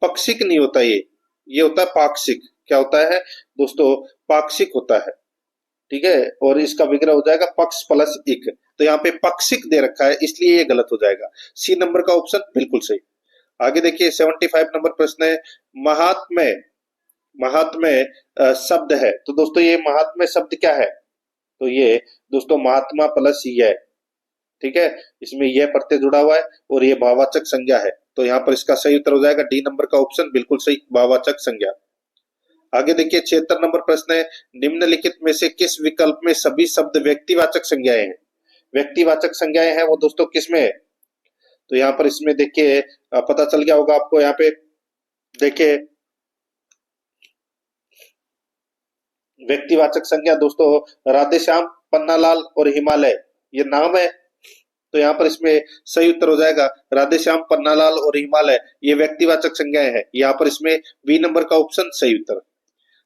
पक्षिक नहीं होता, ये होता है पाक्षिक। क्या होता है दोस्तों? पाक्षिक होता है। ठीक है, और इसका विग्रह हो जाएगा पक्ष प्लस इक। तो यहाँ पे पक्षिक दे रखा है, इसलिए ये गलत हो जाएगा। सी नंबर का ऑप्शन बिल्कुल सही। आगे देखिए 75 नंबर प्रश्न है, महात्म्य, महात्म्य शब्द है। तो दोस्तों ये महात्म्य शब्द क्या है? तो ये दोस्तों महात्मा प्लस यह। ठीक है, इसमें यह प्रत्यय जुड़ा हुआ है और ये भाववाचक संज्ञा है। तो यहाँ पर इसका सही उत्तर हो जाएगा डी नंबर का ऑप्शन बिल्कुल सही, भाववाचक संज्ञा। आगे देखिए 76 नंबर प्रश्न है, निम्नलिखित में से किस विकल्प में सभी शब्द व्यक्तिवाचक संज्ञाएं हैं? व्यक्तिवाचक संज्ञाएं हैं वो दोस्तों किस में है? तो यहाँ पर इसमें देखिए पता चल गया होगा आपको। यहाँ पे देखिए व्यक्तिवाचक संज्ञा दोस्तों राधेश्याम, पन्नालाल और हिमालय, ये नाम है। तो यहाँ पर इसमें सही उत्तर हो जाएगा राधेश्याम, पन्नालाल और हिमालय, ये व्यक्तिवाचक संज्ञाएं हैं। यहाँ पर इसमें बी नंबर का ऑप्शन सही उत्तर।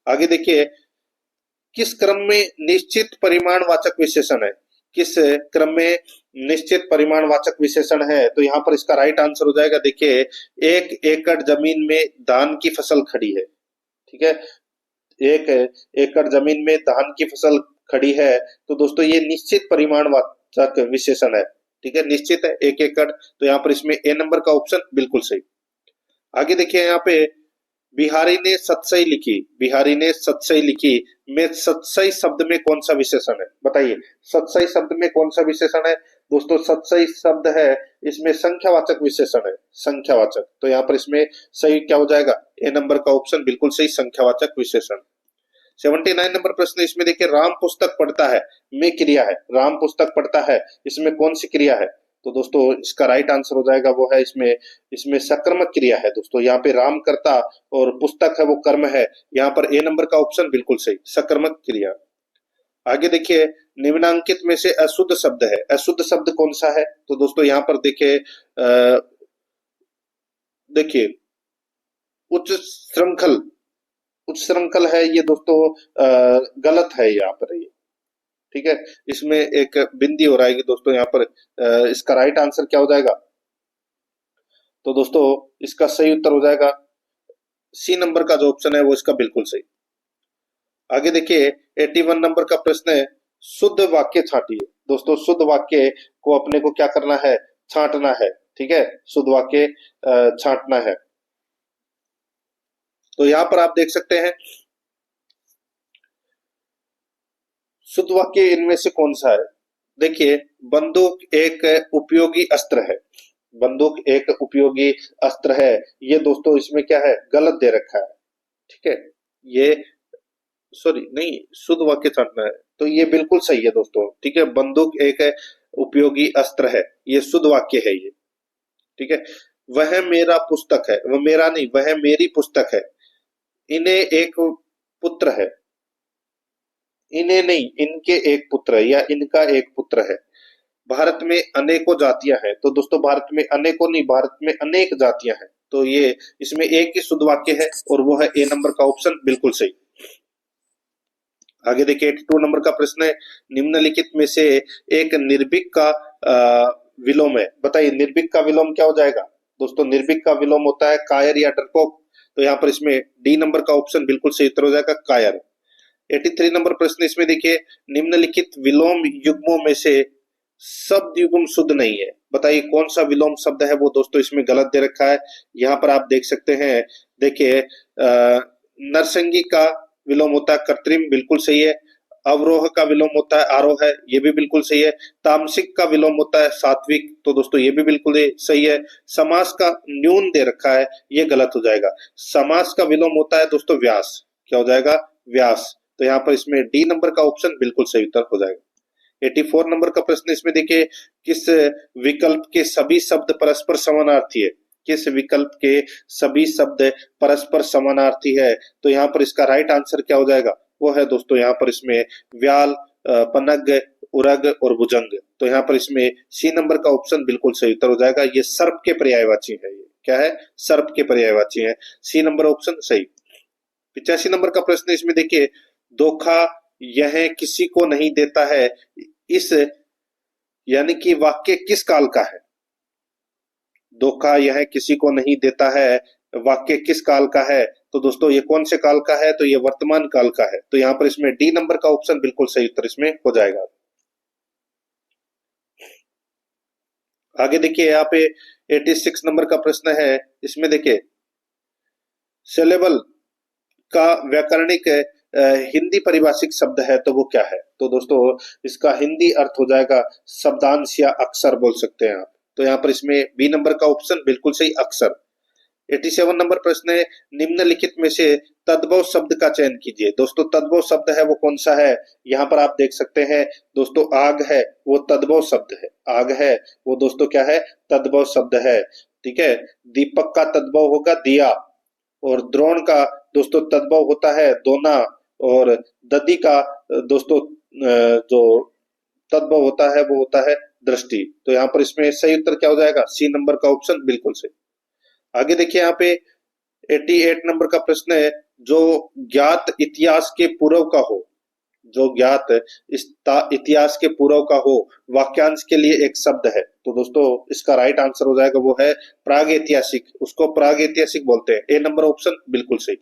आगे देखिए किस क्रम में निश्चित परिमाणवाचक विशेषण है? किस क्रम में निश्चित परिमाणवाचक विशेषण है, तो यहाँ पर इसका राइट आंसर हो जाएगा। देखिए, 1 एकड़ जमीन में धान की फसल खड़ी है, ठीक है। 1 एकड़ जमीन में धान की फसल खड़ी है, तो दोस्तों ये निश्चित परिमाणवाचक विशेषण है, ठीक है। निश्चित है 1 एकड़, तो यहाँ पर इसमें ए नंबर का ऑप्शन बिल्कुल सही। आगे देखिए यहाँ पे, बिहारी ने सतसई लिखी, बिहारी ने सतसई लिखी में सतसई शब्द में कौन सा विशेषण है? बताइए, सतसई शब्द में कौन सा विशेषण है? दोस्तों सतसई शब्द है, इसमें संख्यावाचक विशेषण है, संख्यावाचक। तो यहाँ पर इसमें सही क्या हो जाएगा? ए नंबर का ऑप्शन बिल्कुल सही, संख्यावाचक विशेषण। 79 नंबर प्रश्न, इसमें देखिए, राम पुस्तक पढ़ता है में क्रिया है, राम पुस्तक पढ़ता है, इसमें कौन सी क्रिया है? तो दोस्तों इसका राइट आंसर हो जाएगा, वो है इसमें सकर्मक क्रिया है दोस्तों। यहाँ पे राम कर्ता और पुस्तक है वो कर्म है, यहाँ पर ए नंबर का ऑप्शन बिल्कुल सही, सकर्मक क्रिया। आगे देखिए, निम्नांकित में से अशुद्ध शब्द है, अशुद्ध शब्द कौन सा है? तो दोस्तों यहाँ पर देखिए, उच्च श्रृंखल, उच्च श्रृंखल है ये दोस्तों, गलत है यहाँ पर ये, ठीक है। इसमें एक बिंदी हो रहा है कि दोस्तों यहाँ पर इसका राइट आंसर क्या हो जाएगा? तो दोस्तों इसका सही उत्तर हो जाएगा सी नंबर का जो ऑप्शन है वो इसका बिल्कुल सही। आगे देखिए, 81 नंबर का प्रश्न है, शुद्ध वाक्य छांटिए। दोस्तों शुद्ध वाक्य को अपने को क्या करना है? छांटना है, ठीक है। शुद्ध वाक्य छांटना है। तो यहां पर आप देख सकते हैं, शुद्ध वाक्य इनमें से कौन सा है? देखिए, बंदूक एक उपयोगी अस्त्र है, बंदूक एक उपयोगी अस्त्र है, ये दोस्तों इसमें क्या है? गलत दे रखा है, ठीक है। ये सॉरी नहीं, शुद्ध वाक्य छांटना है, तो ये बिल्कुल सही है दोस्तों, ठीक है। बंदूक एक उपयोगी अस्त्र है, ये शुद्ध वाक्य है ये, ठीक है। वह मेरा पुस्तक है, वह मेरा नहीं, वह मेरी पुस्तक है। इन्हें एक पुत्र है, इन्हें नहीं, इनके एक पुत्र है, या इनका एक पुत्र है। भारत में अनेकों जातियां हैं, तो दोस्तों भारत में अनेकों नहीं, भारत में अनेक जातियां हैं, तो ये इसमें एक ही शुद्ध वाक्य है और वो है ए नंबर का ऑप्शन बिल्कुल सही। आगे देखिए, 82 नंबर का प्रश्न है, निम्नलिखित में से एक निर्भीक का विलोम है। बताइए, निर्भीक का विलोम क्या हो जाएगा? दोस्तों निर्भीक का विलोम होता है कायर या डरपोक, तो यहाँ पर इसमें डी नंबर का ऑप्शन बिल्कुल सही उत्तर हो जाएगा, कायर। 83 नंबर प्रश्न, इसमें देखिए, निम्नलिखित विलोम युग्मों में से शब्द युग्म शुद्ध नहीं है। बताइए कौन सा विलोम शब्द है वो दोस्तों इसमें गलत दे रखा है। यहाँ पर आप देख सकते हैं, देखिए, नरसंगी का विलोम होता है कृत्रिम, बिल्कुल सही है। अवरोह का विलोम होता है आरोह है, ये भी बिल्कुल सही है। तामसिक का विलोम होता है सात्विक, तो दोस्तों ये भी बिल्कुल सही है। समास का न्यून दे रखा है, ये गलत हो जाएगा। समास का विलोम होता है दोस्तों व्यास, क्या हो जाएगा? व्यास। तो यहाँ पर इसमें डी नंबर का ऑप्शन बिल्कुल सही उत्तर हो जाएगा। 84 नंबर का प्रश्न, इसमें देखिए, किस विकल्प के सभी शब्द परस्पर समानार्थी है? किस विकल्प के सभी शब्द परस्पर समानार्थी है? तो यहाँ पर इसका राइट आंसर क्या हो जाएगा? वो है दोस्तों यहाँ पर इसमें व्याल, पनग, उरग और भुजंग। तो यहाँ पर इसमें सी नंबर का ऑप्शन बिल्कुल सही उत्तर हो जाएगा। ये सर्प के पर्यायवाची है, ये क्या है? सर्प के पर्यायवाची है, सी नंबर ऑप्शन सही। 85 नंबर का प्रश्न, इसमें देखिए, धोखा यह किसी को नहीं देता है, इस यानी कि वाक्य किस काल का है? धोखा यह किसी को नहीं देता है, वाक्य किस काल का है? तो दोस्तों ये कौन से काल का है? तो ये वर्तमान काल का है, तो यहाँ पर इसमें डी नंबर का ऑप्शन बिल्कुल सही उत्तर इसमें हो जाएगा। आगे देखिए, यहाँ पे 86 नंबर का प्रश्न है, इसमें देखिए, सिलेबल का व्याकरणिक हिंदी परिभाषिक शब्द है, तो वो क्या है? तो दोस्तों इसका हिंदी अर्थ हो जाएगा शब्दांश या अक्षर बोल सकते हैं आप। तो यहाँ पर इसमें बी नंबर का ऑप्शन बिल्कुल सही, अक्षर। 87 नंबर प्रश्न है, निम्नलिखित में से तद्भव शब्द का चयन कीजिए। दोस्तों तद्भव शब्द है वो कौन सा है? यहाँ पर आप देख सकते हैं दोस्तों, आग है वो तद्भव शब्द है, आग है वो दोस्तों क्या है? तद्भव शब्द है, ठीक है। दीपक का तद्भव होगा दिया, और द्रोण का दोस्तों तद्भव होता है दोना, और दधि का दोस्तों जो तद्भव होता है वो होता है दृष्टि। तो यहाँ पर इसमें सही उत्तर क्या हो जाएगा? सी नंबर का ऑप्शन बिल्कुल सही। आगे देखिए, यहाँ पे 88 नंबर का प्रश्न है, जो ज्ञात इतिहास के पूर्व का हो, जो ज्ञात इतिहास के पूर्व का हो, वाक्यांश के लिए एक शब्द है। तो दोस्तों इसका राइट आंसर हो जाएगा वो है प्राग ऐतिहासिक, उसको प्राग ऐतिहासिक बोलते हैं। ए नंबर ऑप्शन बिल्कुल सही।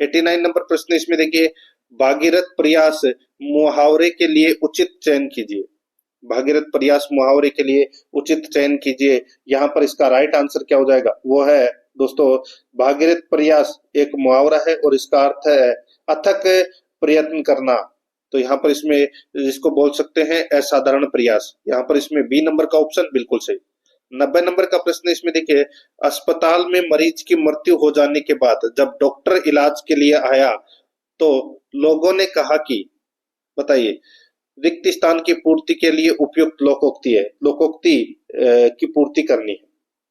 89 नंबर प्रश्न इसमें देखिए, भागीरथ प्रयास मुहावरे के लिए उचित चयन कीजिए। भागीरथ प्रयास मुहावरे के लिए उचित चयन कीजिए। यहाँ पर इसका राइट आंसर क्या हो जाएगा, वो है दोस्तों भागीरथ प्रयास एक मुहावरा है और इसका अर्थ है अथक प्रयत्न करना। तो यहाँ पर इसमें इसको बोल सकते हैं असाधारण प्रयास। यहाँ पर इसमें बी नंबर का ऑप्शन बिल्कुल सही। 90 नंबर का प्रश्न इसमें देखिए, अस्पताल में मरीज की मृत्यु हो जाने के बाद जब डॉक्टर इलाज के लिए आया तो लोगों ने कहा कि, बताइए, रिक्त स्थान की पूर्ति के लिए उपयुक्त लोकोक्ति है, लोकोक्ति की पूर्ति करनी है।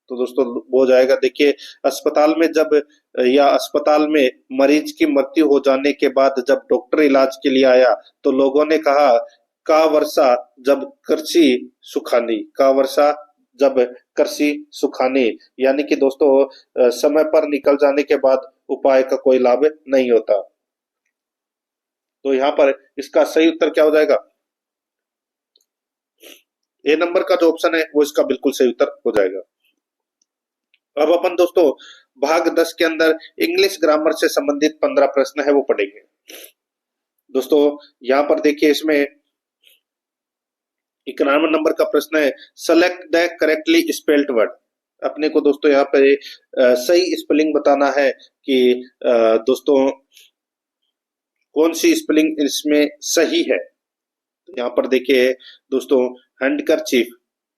तो दोस्तों वो हो जाएगा, देखिए अस्पताल में जब या अस्पताल में मरीज की मृत्यु हो जाने के बाद जब डॉक्टर इलाज के लिए आया तो लोगों ने कहा, का वर्षा जब कृषि सुखानी, का वर्षा जब कृषि सुखानी। यानी कि दोस्तों समय पर निकल जाने के बाद उपाय का कोई लाभ नहीं होता। तो यहाँ पर इसका सही उत्तर क्या हो जाएगा, ए नंबर का जो ऑप्शन है वो इसका बिल्कुल सही उत्तर हो जाएगा। अब अपन दोस्तों भाग 10 के अंदर इंग्लिश ग्रामर से संबंधित 15 प्रश्न है वो पढ़ेंगे। दोस्तों यहाँ पर देखिए, इसमें 91 नंबर का प्रश्न है, select the correctly spelled word. अपने को दोस्तों यहाँ पे सही स्पेलिंग बताना है कि दोस्तों कौन सी स्पेलिंग इसमें सही है। तो यहाँ पर देखिए दोस्तों हैंडकरचीफ,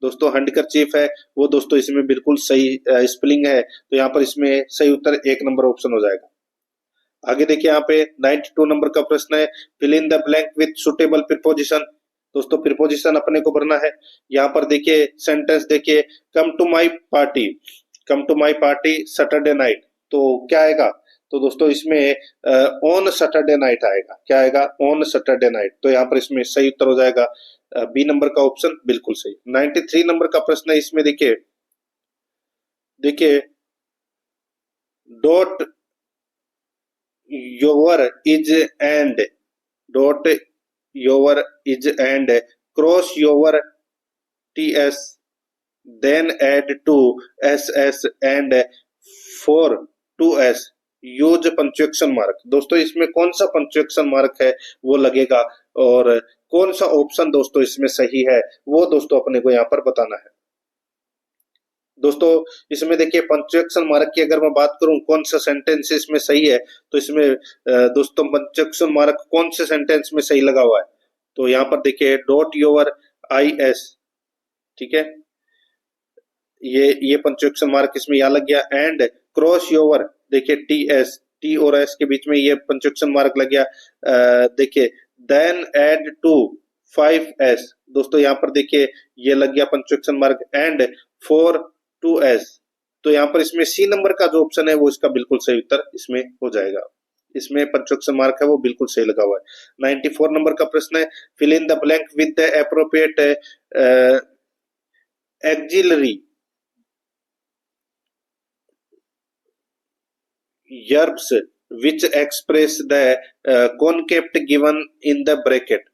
दोस्तों हैंडकरचीफ है वो दोस्तों इसमें बिल्कुल सही स्पेलिंग है। तो यहाँ पर इसमें सही उत्तर 1 नंबर ऑप्शन हो जाएगा। आगे देखिए यहाँ पे 92 नंबर का प्रश्न है, fill in the blank with suitable preposition. दोस्तों प्रीपोजिशन अपने को भरना है। यहाँ पर देखिए सेंटेंस देखिए, come to my party, come to my party Saturday night. तो क्या आएगा, तो दोस्तों इसमें ऑन सैटरडे नाइट आएगा। क्या आएगा, ऑन सैटरडे नाइट। तो यहाँ पर इसमें सही उत्तर हो जाएगा बी नंबर का ऑप्शन बिल्कुल सही। 93 नंबर का प्रश्न है, इसमें देखिए देखिए dot your is and, dot your is and cross your ts, then add to ss and for to s use punctuation mark. दोस्तों इसमें कौन सा पंक्चुएशन मार्क है वो लगेगा और कौन सा ऑप्शन दोस्तों इसमें सही है वो दोस्तों अपने को यहाँ पर बताना है। दोस्तों इसमें देखिए पंक्चुएशन मार्क की अगर मैं बात करूं कौन सा सेंटेंस इसमें सही है, तो इसमें दोस्तों पंक्चुएशन मार्क कौन से सेंटेंस में सही लगा हुआ है। तो यहाँ पर देखिए डॉट योर is, ठीक है, ये पंक्चुएशन मार्क इसमें यहाँ लग गया। एंड क्रॉस योर, देखिए ts, t और s के बीच में ये पंक्चुएशन मार्क लग गया। देखिए देन एड टू 5s, दोस्तों यहाँ पर देखिए ये लग गया पंक्चुएशन मार्क। एंड 4 तो यहाँ पर इसमें सी नंबर का जो ऑप्शन है वो इसका बिल्कुल सही उत्तर इसमें हो जाएगा। इसमें पंक्चुएशन मार्क है वो बिल्कुल सही लगा हुआ है। 94 नंबर का प्रश्न है, fill in the blank with the appropriate auxiliary verbs which express the concept given in the bracket।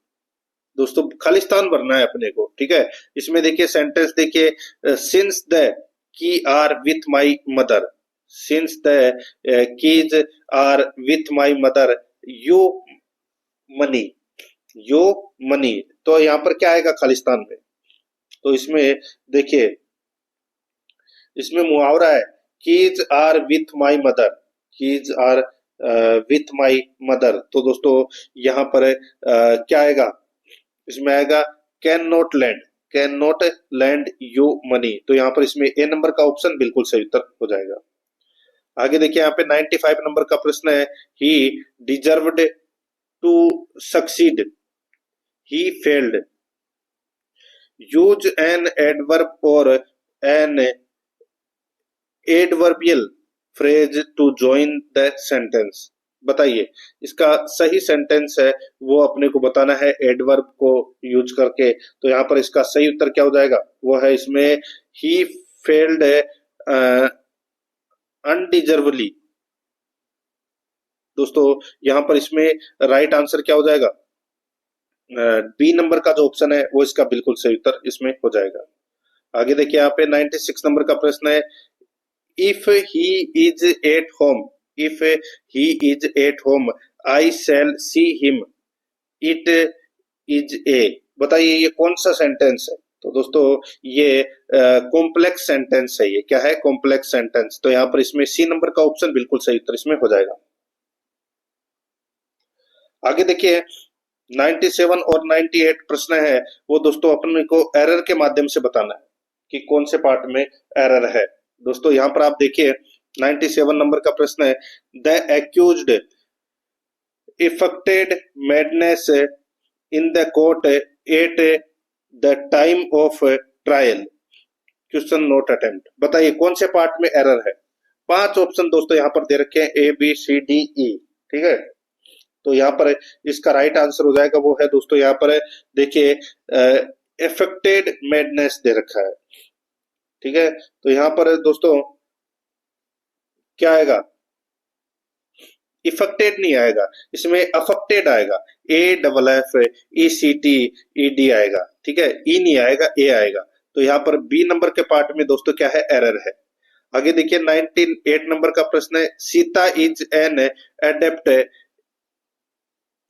दोस्तों खालिस्तान भरना है अपने को, ठीक है। इसमें देखिए सेंटेंस देखिए, since the key are with my mother, since the keys are with my mother you money, you money. तो यहाँ पर क्या आएगा खालिस्तान में, तो इसमें देखिए इसमें मुहावरा है keys are with my mother, keys are with my mother. तो दोस्तों यहाँ पर क्या आएगा, इसमें आएगा can not lend, can not lend you money. तो यहाँ पर इसमें ए नंबर का ऑप्शन बिल्कुल सही उत्तर हो जाएगा। आगे देखिए यहाँ पे 95 नंबर का प्रश्न है, he deserved to succeed, he failed. Use an adverb और an adverbial phrase to join the sentence. बताइए इसका सही सेंटेंस है वो अपने को बताना है एडवर्ब को यूज करके। तो यहाँ पर इसका सही उत्तर क्या हो जाएगा, वो है इसमें ही फेल्ड अनडिजर्वली। दोस्तों यहाँ पर इसमें राइट आंसर क्या हो जाएगा, बी नंबर का जो ऑप्शन है वो इसका बिल्कुल सही उत्तर इसमें हो जाएगा। आगे देखिए यहाँ पे 96 नंबर का प्रश्न है, if he is at home, if he is at home I shall see him, it is a. बताइए ये कौन सा सेंटेंस है? तो दोस्तों ये कॉम्प्लेक्स सेंटेंस है। ये क्या है? Complex sentence. तो यहाँ पर इसमें सी नंबर का ऑप्शन बिल्कुल सही उत्तर इसमें हो जाएगा। आगे देखिए 97 और 98 प्रश्न है, वो दोस्तों अपने को एरर के माध्यम से बताना है कि कौन से पार्ट में एरर है। दोस्तों यहाँ पर आप देखिए 97 नंबर का प्रश्न है, the accused affected madness in the court at the time of trial, question not attempt. बताइए कौन से पार्ट में एरर है? 5 ऑप्शन दोस्तों यहाँ पर दे रखे हैं, A B C D E. ठीक है, तो यहाँ पर इसका राइट आंसर हो जाएगा वो है दोस्तों यहाँ पर देखिए इफेक्टेड मैडनेस दे रखा है। ठीक है, तो यहाँ पर दोस्तों क्या आएगा? इफेक्टेड नहीं आएगा, इसमें अफेक्टेड आएगा, A double F E C T E D आएगा। ठीक है, ई नहीं आएगा, ए आएगा। तो यहाँ पर बी नंबर के पार्ट में दोस्तों क्या है? एरर है। आगे देखिए 98 नंबर का प्रश्न है, Sita is an adept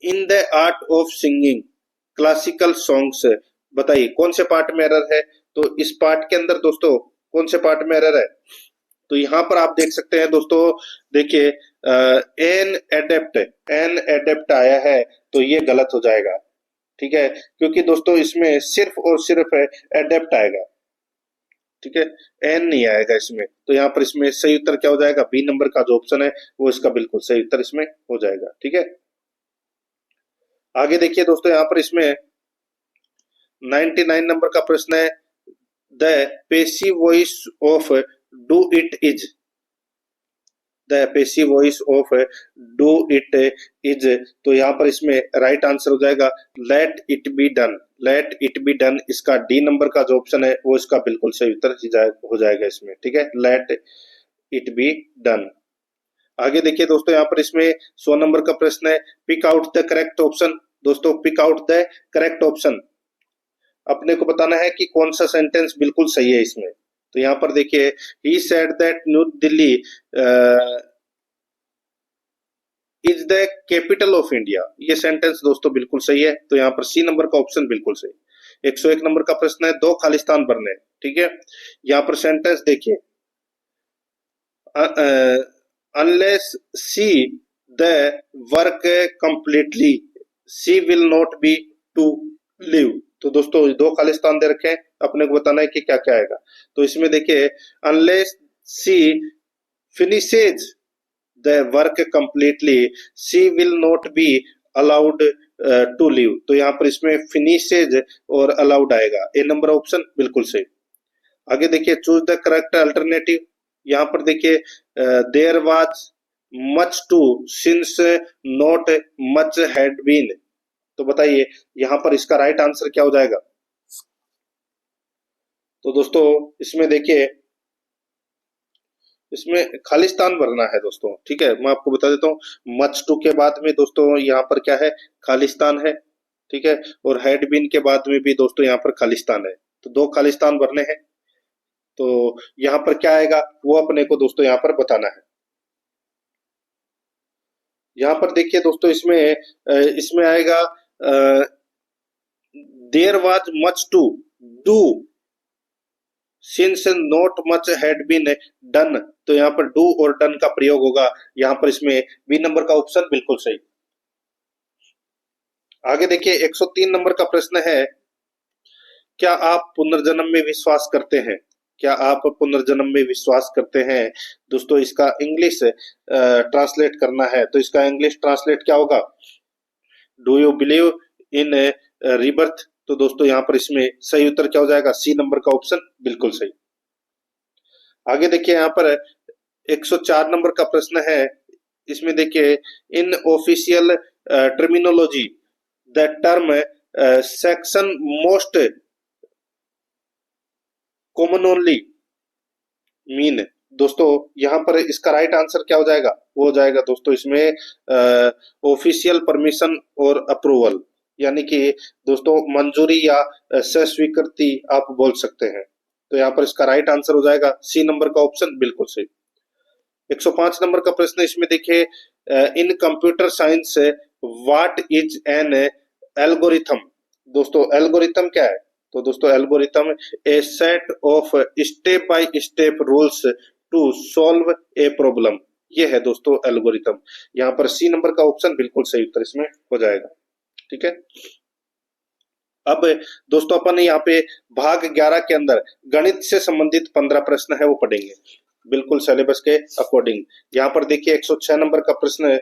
in the art of singing classical songs. बताइए कौन से पार्ट में एरर है? तो इस पार्ट के अंदर दोस्तों कौन से पार्ट में एरर है? तो यहाँ पर आप देख सकते हैं दोस्तों, देखिए एन एडेप्ट आया है, तो ये गलत हो जाएगा। ठीक है, क्योंकि दोस्तों इसमें सिर्फ और सिर्फ एडेप्ट आएगा। ठीक है, एन नहीं आएगा इसमें। तो यहाँ पर इसमें सही उत्तर क्या हो जाएगा? बी नंबर का जो ऑप्शन है वो इसका बिल्कुल सही उत्तर इसमें हो जाएगा। ठीक है, आगे देखिए दोस्तों यहाँ पर इसमें 99 नंबर का प्रश्न है, the passive voice of do it is, the passive voice of do it is. तो यहाँ पर इसमें राइट आंसर हो जाएगा let it be done, let it be done. इसका डी नंबर का जो ऑप्शन है वो इसका बिल्कुल सही उत्तर हो जाएगा इसमें। ठीक है, लेट इट बी डन। आगे देखिए दोस्तों यहाँ पर इसमें 100 नंबर का प्रश्न है, pick out the correct option. दोस्तों pick out the correct option, अपने को बताना है कि कौन सा सेंटेंस बिल्कुल सही है इसमें। तो यहाँ पर देखिए, he said that new Delhi is the capital of India. ये सेंटेंस दोस्तों बिल्कुल सही है। तो यहाँ पर सी नंबर का ऑप्शन बिल्कुल सही। 101 नंबर का प्रश्न है, 2 खालिस्तान भरने। ठीक है, यहाँ पर सेंटेंस देखिए, unless she the work completely she will not be to leave. तो दोस्तों 2 खालिस्तान दे रखे हैं, अपने को बताना है कि क्या क्या आएगा। तो इसमें देखिए, unless she finishes the work completely she will not be allowed to leave. तो यहाँ पर इसमें फिनिशेज और अलाउड आएगा, ए नंबर ऑप्शन बिल्कुल सही। आगे देखिए, चूज द करेक्ट अल्टरनेटिव। यहाँ पर देखिए, there was much to since not much had been. तो बताइए यहाँ पर इसका राइट आंसर क्या हो जाएगा? तो दोस्तों इसमें देखिए, इसमें खालिस्तान भरना है दोस्तों। ठीक है, मैं आपको बता देता हूँ, मच टू के बाद में दोस्तों यहाँ पर क्या है? खालिस्तान है। ठीक है, और हैड बीन के बाद में भी दोस्तों यहाँ पर खालिस्तान है। तो 2 खालिस्तान भरने हैं। तो यहाँ पर क्या आएगा वो अपने को दोस्तों यहाँ पर बताना है। यहाँ पर देखिए दोस्तों, इसमें आएगा there was much to do since not much had been done. तो यहाँ पर डू और डन का प्रयोग होगा। यहाँ पर इसमें बी नंबर का ऑप्शन बिल्कुल सही। आगे देखिए 103 नंबर का प्रश्न है, क्या आप पुनर्जन्म में विश्वास करते हैं? क्या आप पुनर्जन्म में विश्वास करते हैं? दोस्तों इसका इंग्लिश ट्रांसलेट करना है। तो इसका इंग्लिश ट्रांसलेट क्या होगा? Do you believe in rebirth. तो दोस्तों यहाँ पर इसमें सही उत्तर क्या हो जाएगा? सी नंबर का ऑप्शन बिल्कुल सही। आगे देखिए यहाँ पर 104 नंबर का प्रश्न है, इसमें देखिए, इन official terminology the term section most commonly mean. दोस्तों यहाँ पर इसका राइट आंसर क्या हो जाएगा? वो हो जाएगा दोस्तों इसमें ऑफिशियल परमिशन और अप्रूवल। यानी कि दोस्तों मंजूरी या स्वीकृति आप बोल सकते हैं। तो यहाँ पर इसका राइट आंसर हो जाएगा सी नंबर का ऑप्शन, बिल्कुल सही। 105 नंबर का प्रश्न इसमें देखिए, in computer science what is an algorithm. दोस्तों एल्गोरिथम क्या है? तो दोस्तों algorithm a set of step by step rules to solve a problem, ये है दोस्तों एल्गोरिथम। यहाँ पर सी नंबर का ऑप्शन बिल्कुल सही उत्तर इसमें हो जाएगा। ठीक है, अब दोस्तों अपन यहाँ पे भाग 11 के अंदर गणित से संबंधित 15 प्रश्न है वो पढ़ेंगे, बिल्कुल सिलेबस के अकॉर्डिंग। यहाँ पर देखिए 106 नंबर का प्रश्न है,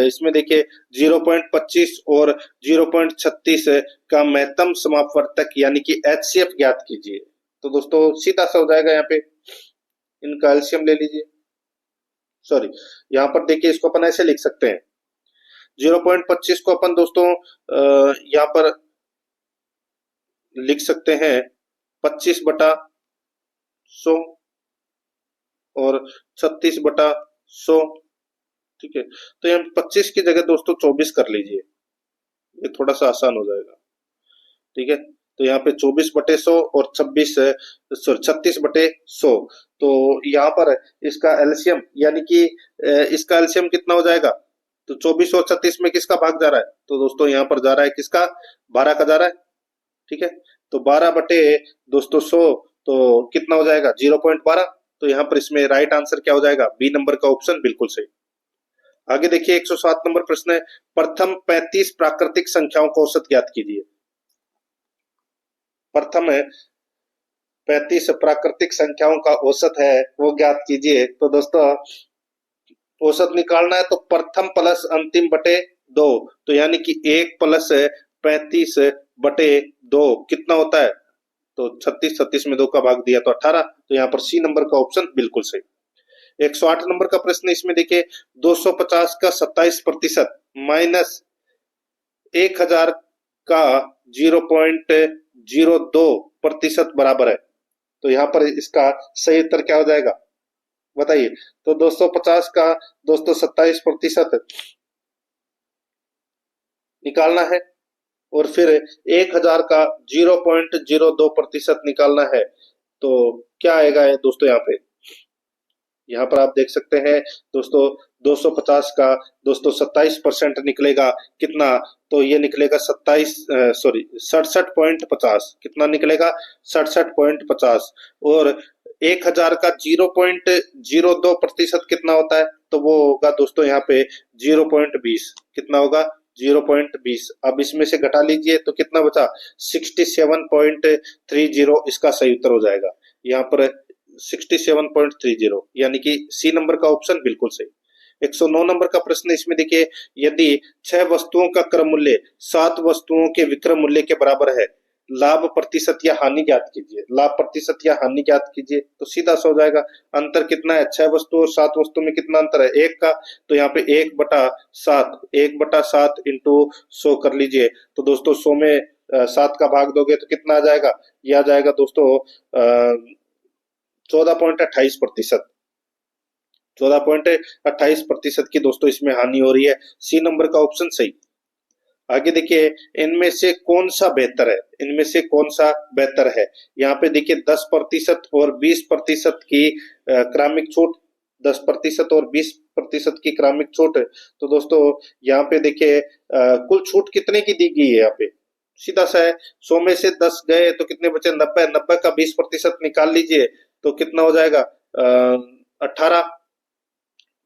इसमें देखिए 0.25 और 0.36 का महत्तम समापवर्तक यानी कि एचसीएफ ज्ञात कीजिए। तो दोस्तों सीधा सा हो जाएगा, यहाँ पे इनका एलसीएम ले लीजिए। सॉरी, यहाँ पर देखिए इसको अपन ऐसे लिख सकते हैं, 0.25 को अपन दोस्तों यहाँ पर लिख सकते हैं 25/100 और 36/100। ठीक है, तो यहाँ 25 की जगह दोस्तों 24 कर लीजिए, ये थोड़ा सा आसान हो जाएगा। ठीक है, तो यहाँ पे 24/100 और 36/100। तो यहाँ पर इसका एलसीएम यानी कि इसका एलसीएम कितना हो जाएगा? तो 24 और 36 में किसका भाग जा रहा है? तो दोस्तों यहाँ पर जा रहा है किसका? 12 का जा रहा है। ठीक है, तो 12/200 तो कितना हो जाएगा? 0.12। तो यहाँ पर इसमें राइट आंसर क्या हो जाएगा? बी नंबर का ऑप्शन, बिल्कुल सही। आगे देखिए 107 नंबर प्रश्न है, प्रथम 35 प्राकृतिक संख्याओं का औसत ज्ञात कीजिए। प्रथम 35 प्राकृतिक संख्याओं का औसत है वो ज्ञात कीजिए। तो दोस्तों औसत निकालना है तो प्रथम प्लस अंतिम बटे 2, तो यानी कि 1 प्लस 35/2 कितना होता है? तो 36 में 2 का भाग दिया तो 18। तो यहाँ पर सी नंबर का ऑप्शन बिल्कुल सही। 108 नंबर का प्रश्न इसमें देखिए, 250 का 27% माइनस 1000 का 0.02% बराबर है। तो यहाँ पर इसका सही उत्तर क्या हो जाएगा बताइए? तो 250 का दोस्तों 27% निकालना है और फिर 1000 का 0.02% निकालना है। तो क्या आएगा दोस्तों? यहाँ पर आप देख सकते हैं दोस्तों, 250 का दोस्तों 27% निकलेगा कितना? तो ये निकलेगा 67.50। कितना निकलेगा? 67.50। और 1000 का 0.02% कितना होता है? तो वो होगा दोस्तों यहाँ पे 0.20। कितना होगा? 0.20। अब इसमें से घटा लीजिए तो कितना बचा? 67.30। इसका सही उत्तर हो जाएगा यहाँ पर 67.30, यानी कि सी नंबर का ऑप्शन बिल्कुल सही। 109 नंबर का प्रश्न इसमें देखिए, यदि 6 वस्तुओं का क्रम मूल्य 7 वस्तुओं के विक्रम मूल्य के बराबर है, लाभ प्रतिशत या हानि ज्ञात कीजिए। लाभ प्रतिशत या हानि ज्ञात कीजिए, तो सीधा सा हो जाएगा। अंतर कितना है? 6 वस्तु और 7 वस्तु में कितना अंतर है? 1 का। तो यहाँ पे 1/7, 1/7 इंटू 100 कर लीजिए। तो दोस्तों 100 में 7 का भाग दोगे तो कितना आ जाएगा? यह आ जाएगा दोस्तों 14.28%। 14.28% की दोस्तों इसमें हानि हो रही है। सी नंबर का ऑप्शन सही। आगे देखिए, इनमें से कौन सा बेहतर है? इनमें से कौन सा बेहतर है? यहाँ पे देखिए 10% और 20% की क्रमिक छूट, 10% और 20% की क्रमिक छूट। तो दोस्तों यहाँ पे देखिए कुल छूट कितने की दी गई है? यहाँ पे सीधा सा है, 100 में से 10 गए तो कितने बचे? 90। 90 का 20% निकाल लीजिए तो कितना हो जाएगा? 18।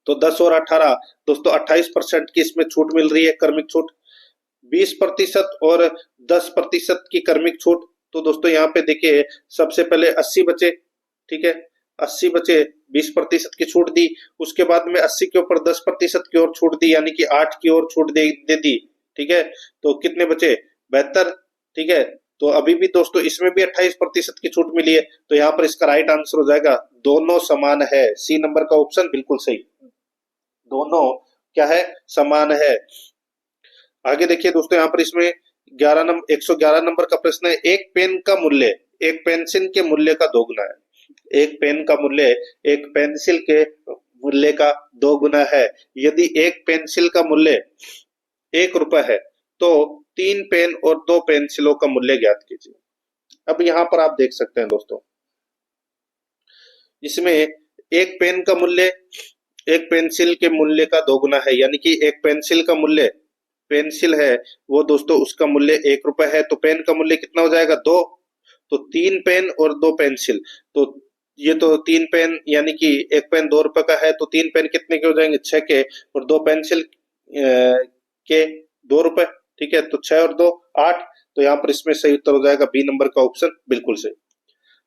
तो 10 और 18 दोस्तों 28% की इसमें छूट मिल रही है, कर्मिक छूट। 20% और 10% की कर्मिक छूट। तो दोस्तों यहाँ पे देखिए सबसे पहले 80 बचे। ठीक है, 80 बचे, 20% की छूट दी, उसके बाद में 80 के ऊपर 10% की और छूट दी, यानी कि 8 की और छूट दे दी। ठीक है, तो कितने बचे? 72। ठीक है, तो अभी भी दोस्तों इसमें भी 28% की छूट मिली है। तो यहाँ पर इसका राइट आंसर हो जाएगा दोनों समान है। सी नंबर का ऑप्शन बिल्कुल सही, दोनों क्या है? समान है। आगे देखिए दोस्तों यहाँ पर इसमें 111 नंबर का प्रश्न है, एक पेन का मूल्य एक पेंसिल के मूल्य का दोगुना है। एक पेन का मूल्य एक पेंसिल के मूल्य का दोगुना है। यदि एक पेंसिल का मूल्य 1 रुपए है तो 3 पेन और 2 पेंसिलों का मूल्य ज्ञात कीजिए। अब यहाँ पर आप देख सकते हैं दोस्तों, इसमें एक पेन का मूल्य एक पेंसिल के मूल्य का दोगुना है, यानी कि एक पेंसिल का मूल्य, पेंसिल है वो दोस्तों उसका मूल्य 1 रुपए है, तो पेन का मूल्य कितना हो जाएगा 2। तो 3 पेन और 2 पेंसिल, तो ये तो 3 पेन यानी कि एक पेन 2 रुपए का है, तो 3 पेन कितने के हो जाएंगे 6 के, और 2 पेंसिल के 2 रुपए। ठीक है, तो 6 और 2 8। तो यहाँ पर इसमें सही उत्तर हो जाएगा बी नंबर का ऑप्शन बिल्कुल सही।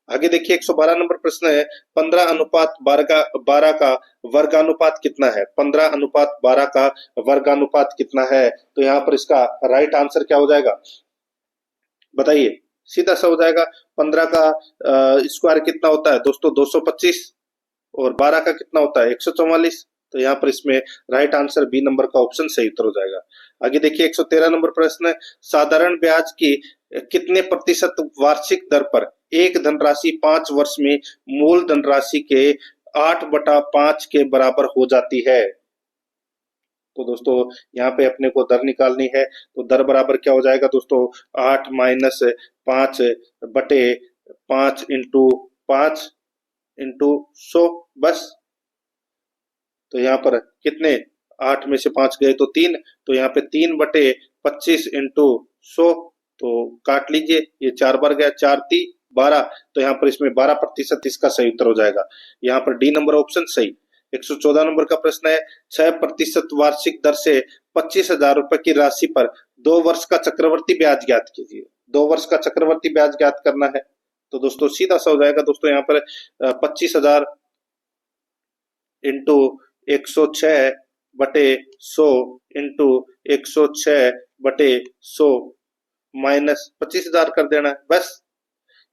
आगे देखिए 112 नंबर प्रश्न है, 15:12 का वर्गानुपात कितना है? 15:12 का वर्गानुपात कितना है? तो यहाँ पर इसका राइट आंसर क्या हो जाएगा बताइए? सीधा सा हो जाएगा, 15 का स्क्वायर कितना होता है दोस्तों 225, और 12 का कितना होता है 144। तो यहाँ पर इसमें राइट आंसर बी नंबर का ऑप्शन सही उत्तर हो जाएगा। आगे देखिए 113 नंबर प्रश्न है, साधारण ब्याज की कितने प्रतिशत वार्षिक दर पर एक धनराशि 5 वर्ष में मूल धनराशि के 8/5 के बराबर हो जाती है? तो दोस्तों यहाँ पे अपने को दर निकालनी है, तो दर बराबर क्या हो जाएगा दोस्तों 8 माइनस 5/5 इंटू 5 इंटू 100 बस। तो यहाँ पर कितने 8 में से 5 गए तो 3, तो यहाँ पे 3/25 इंटू 100, तो काट लीजिए, ये 4 बार गया, 4 3 12। तो यहाँ पर इसमें 12% इसका सही उत्तर हो जाएगा। यहाँ पर डी नंबर ऑप्शन सही। 114 नंबर का प्रश्न है, 6% वार्षिक दर से 25,000 रुपए की राशि पर 2 वर्ष का चक्रवर्ती ब्याज ज्ञात कीजिए। 2 वर्ष का चक्रवर्ती ब्याज ज्ञात करना है, तो दोस्तों सीधा सा हो जाएगा दोस्तों, यहाँ पर 25,000 इंटू 106/100 इंटू 106/100 माइनस 25,000 कर देना है बस।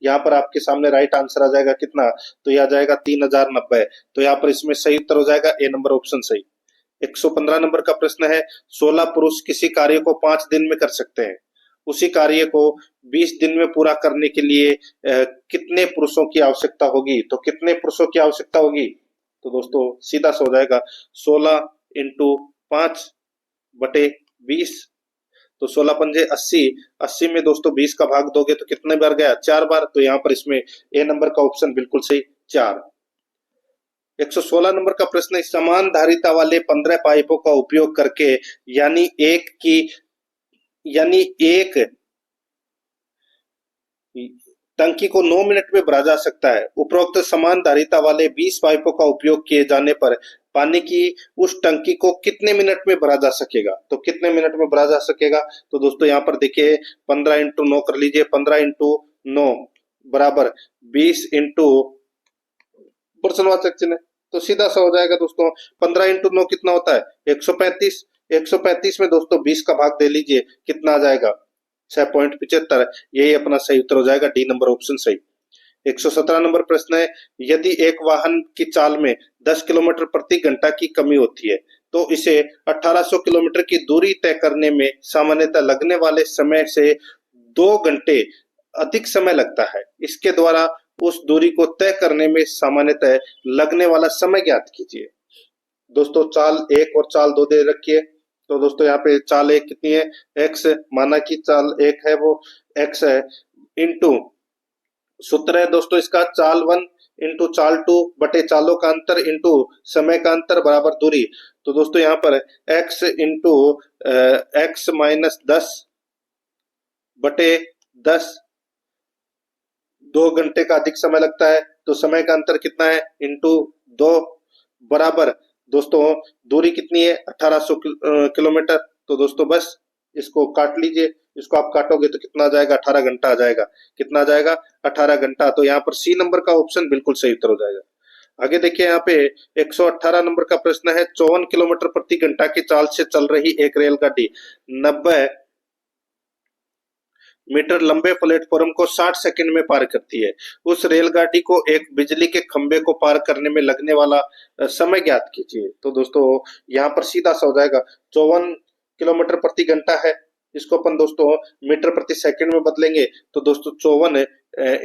यहाँ पर आपके सामने राइट आंसर आ जाएगा कितना, तो यह आ जाएगा 3090। तो यहाँ पर इसमें सही उत्तर हो जाएगा ए नंबर ऑप्शन सही। 115 नंबर का प्रश्न है, 16 पुरुष किसी कार्य को 5 दिन में कर सकते हैं, उसी कार्य को 20 दिन में पूरा करने के लिए कितने पुरुषों की आवश्यकता होगी? तो कितने पुरुषों की आवश्यकता होगी? तो दोस्तों सीधा सा हो जाएगा 16 इंटू 5/20, तो 16 पंजे 80, 80 में दोस्तों 20 का भाग दोगे तो कितने बार गया 4 बार। तो यहाँ पर इसमें ए नंबर का ऑप्शन बिल्कुल सही 4। 116 नंबर का प्रश्न है, समान धारिता वाले 15 पाइपों का उपयोग करके यानी एक टंकी को 9 मिनट में भरा जा सकता है। उपरोक्त समान धारिता वाले 20 पाइपों का उपयोग किए जाने पर पानी की उस टंकी को कितने मिनट में भरा जा सकेगा? तो कितने मिनट में भरा जा सकेगा? तो दोस्तों यहाँ पर देखिए 15 इंटू 9 कर लीजिए, 15 इंटू 9 बराबर 20 इंटू प्रश्नवाचक चिन्ह, तो सीधा सा हो जाएगा दोस्तों 15 इंटू 9 कितना होता है 135। 135 में दोस्तों 20 का भाग दे लीजिए, कितना आ जाएगा 6.75। यही अपना सही उत्तर हो जाएगा, डी नंबर ऑप्शन सही। 117 नंबर प्रश्न है, यदि एक वाहन की चाल में 10 किलोमीटर प्रति घंटा की कमी होती है तो इसे 1800 किलोमीटर की दूरी तय करने में सामान्यतः लगने वाले समय से 2 घंटे अधिक समय लगता है। इसके द्वारा उस दूरी को तय करने में सामान्यतः लगने वाला समय ज्ञात कीजिए। दोस्तों चाल 1 और चाल 2 दे रखी है, तो दोस्तों यहाँ पे चाल 1 कितनी है x, माना कि चाल 1 है वो x है, इंटू सूत्र है दोस्तों इसका चाल 1 इंटू चाल 2 बटे चालों का अंतर इंटू समय का अंतर बराबर दूरी। तो दोस्तों यहाँ पर x इंटू x माइनस 10 बटे 10, 2 घंटे का अधिक समय लगता है, तो समय का अंतर कितना है इंटू 2 बराबर दोस्तों दूरी कितनी है 1800 किलोमीटर। तो दोस्तों बस इसको काट लीजिए, इसको आप काटोगे तो कितना आ जाएगा 18 घंटा आ जाएगा। कितना आ जाएगा 18 घंटा। तो यहाँ पर सी नंबर का ऑप्शन बिल्कुल सही उत्तर हो जाएगा। आगे देखिए यहाँ पे 118 नंबर का प्रश्न है, 54 किलोमीटर प्रति घंटा की चाल से चल रही एक रेलगाड़ी 90 मीटर लंबे प्लेटफॉर्म को 60 सेकंड में पार करती है। उस रेलगाड़ी को एक बिजली के खंभे को पार करने में लगने वाला समय ज्ञात कीजिए। तो दोस्तों यहाँ पर सीधा सा हो जाएगा 54 किलोमीटर प्रति घंटा है, इसको अपन दोस्तों मीटर प्रति सेकंड में बदलेंगे, तो दोस्तों 54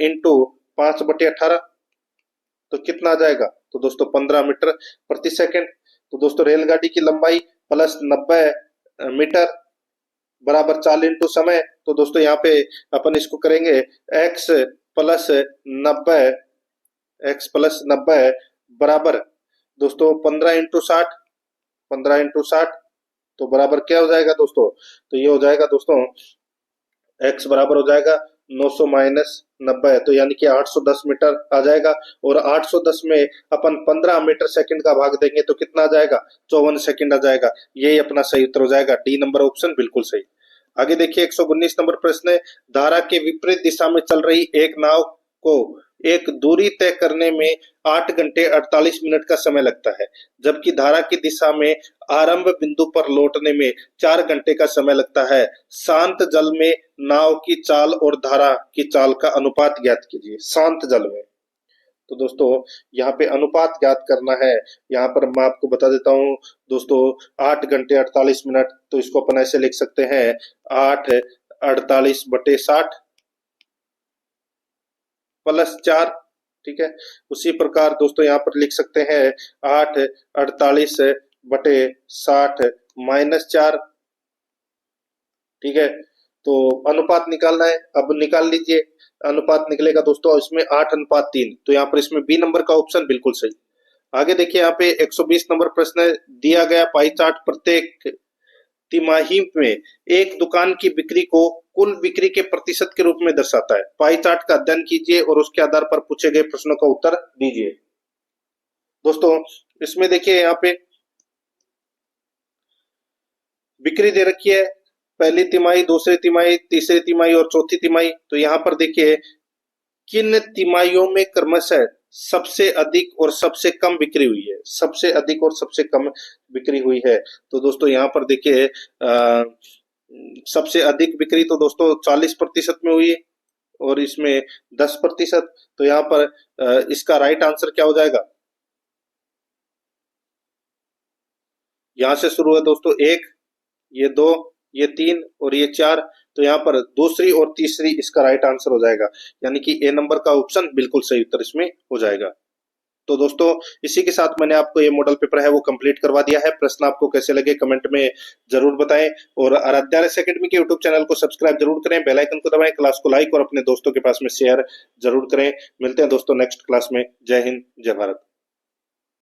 इंटू 5/18, तो कितना आ जाएगा तो दोस्तों 15 मीटर प्रति सेकंड। तो दोस्तों रेलगाड़ी की लंबाई प्लस 90 मीटर बराबर चाल इंटू समय। तो दोस्तों यहाँ पे अपन इसको करेंगे x प्लस 90, बराबर दोस्तों 15 इंटू 60, 15 इंटू 60। तो बराबर क्या हो जाएगा दोस्तों? तो ये हो जाएगा दोस्तों x बराबर हो जाएगा 900 माइनस 90, तो यानी कि 810 मीटर आ जाएगा। और 810 में अपन 15 मीटर सेकंड का भाग देंगे तो कितना आ जाएगा? 54 सेकंड आ जाएगा। यही अपना सही उत्तर हो जाएगा, डी नंबर ऑप्शन बिल्कुल सही। आगे देखिए 119 नंबर प्रश्न है, धारा के विपरीत दिशा में चल रही एक नाव को एक दूरी तय करने में 8 घंटे 48 मिनट का समय लगता है, जबकि धारा की दिशा में आरंभ बिंदु पर लौटने में 4 घंटे का समय लगता है। शांत जल में नाव की चाल और धारा की चाल का अनुपात ज्ञात कीजिए। शांत जल में, तो दोस्तों यहाँ पे अनुपात ज्ञात करना है। यहाँ पर मैं आपको बता देता हूँ दोस्तों, 8 घंटे 48 मिनट, तो इसको अपन ऐसे लिख सकते हैं 8 48 बटे 60 प्लस 4। ठीक है, उसी प्रकार दोस्तों यहाँ पर लिख सकते हैं 8 48 बटे 60 माइनस 4। ठीक है, तो अनुपात निकालना है, अब निकाल लीजिए। अनुपात निकलेगा दोस्तों इसमें 8:3, तो यहाँ पर इसमें बी नंबर का ऑप्शन बिल्कुल सही। आगे देखिए यहाँ पे 120 नंबर प्रश्न है, दिया गया पाई चार्ट प्रत्येक तिमाही में एक दुकान की बिक्री को कुल बिक्री के प्रतिशत के रूप में दर्शाता है। पाई चार्ट का अध्ययन कीजिए और उसके आधार पर पूछे गए प्रश्नों का उत्तर दीजिए। दोस्तों इसमें देखिए यहाँ पे बिक्री दे रखी है, पहली तिमाही, दूसरी तिमाही, तीसरी तिमाही और चौथी तिमाही। तो यहाँ पर देखिए किन तिमाहियों में क्रमशः सबसे अधिक और सबसे कम बिक्री हुई है, सबसे अधिक और सबसे कम बिक्री हुई है। तो दोस्तों यहाँ पर देखिए सबसे अधिक बिक्री तो दोस्तों 40% में हुई है और इसमें 10%। तो यहाँ पर इसका राइट आंसर क्या हो जाएगा? यहाँ से शुरू है दोस्तों 1, ये 2, ये 3 और ये 4। तो यहाँ पर दूसरी और तीसरी इसका राइट आंसर हो जाएगा, यानी कि ए नंबर का ऑप्शन बिल्कुल सही उत्तर इसमें हो जाएगा। तो दोस्तों इसी के साथ मैंने आपको ये मॉडल पेपर है वो कंप्लीट करवा दिया है। प्रश्न आपको कैसे लगे कमेंट में जरूर बताएं और आराध्या एकेडमी के यूट्यूब चैनल को सब्सक्राइब जरूर करें, बेल आइकन को दबाएं, क्लास को लाइक और अपने दोस्तों के पास में शेयर जरूर करें। मिलते हैं दोस्तों नेक्स्ट क्लास में। जय हिंद, जय भारत।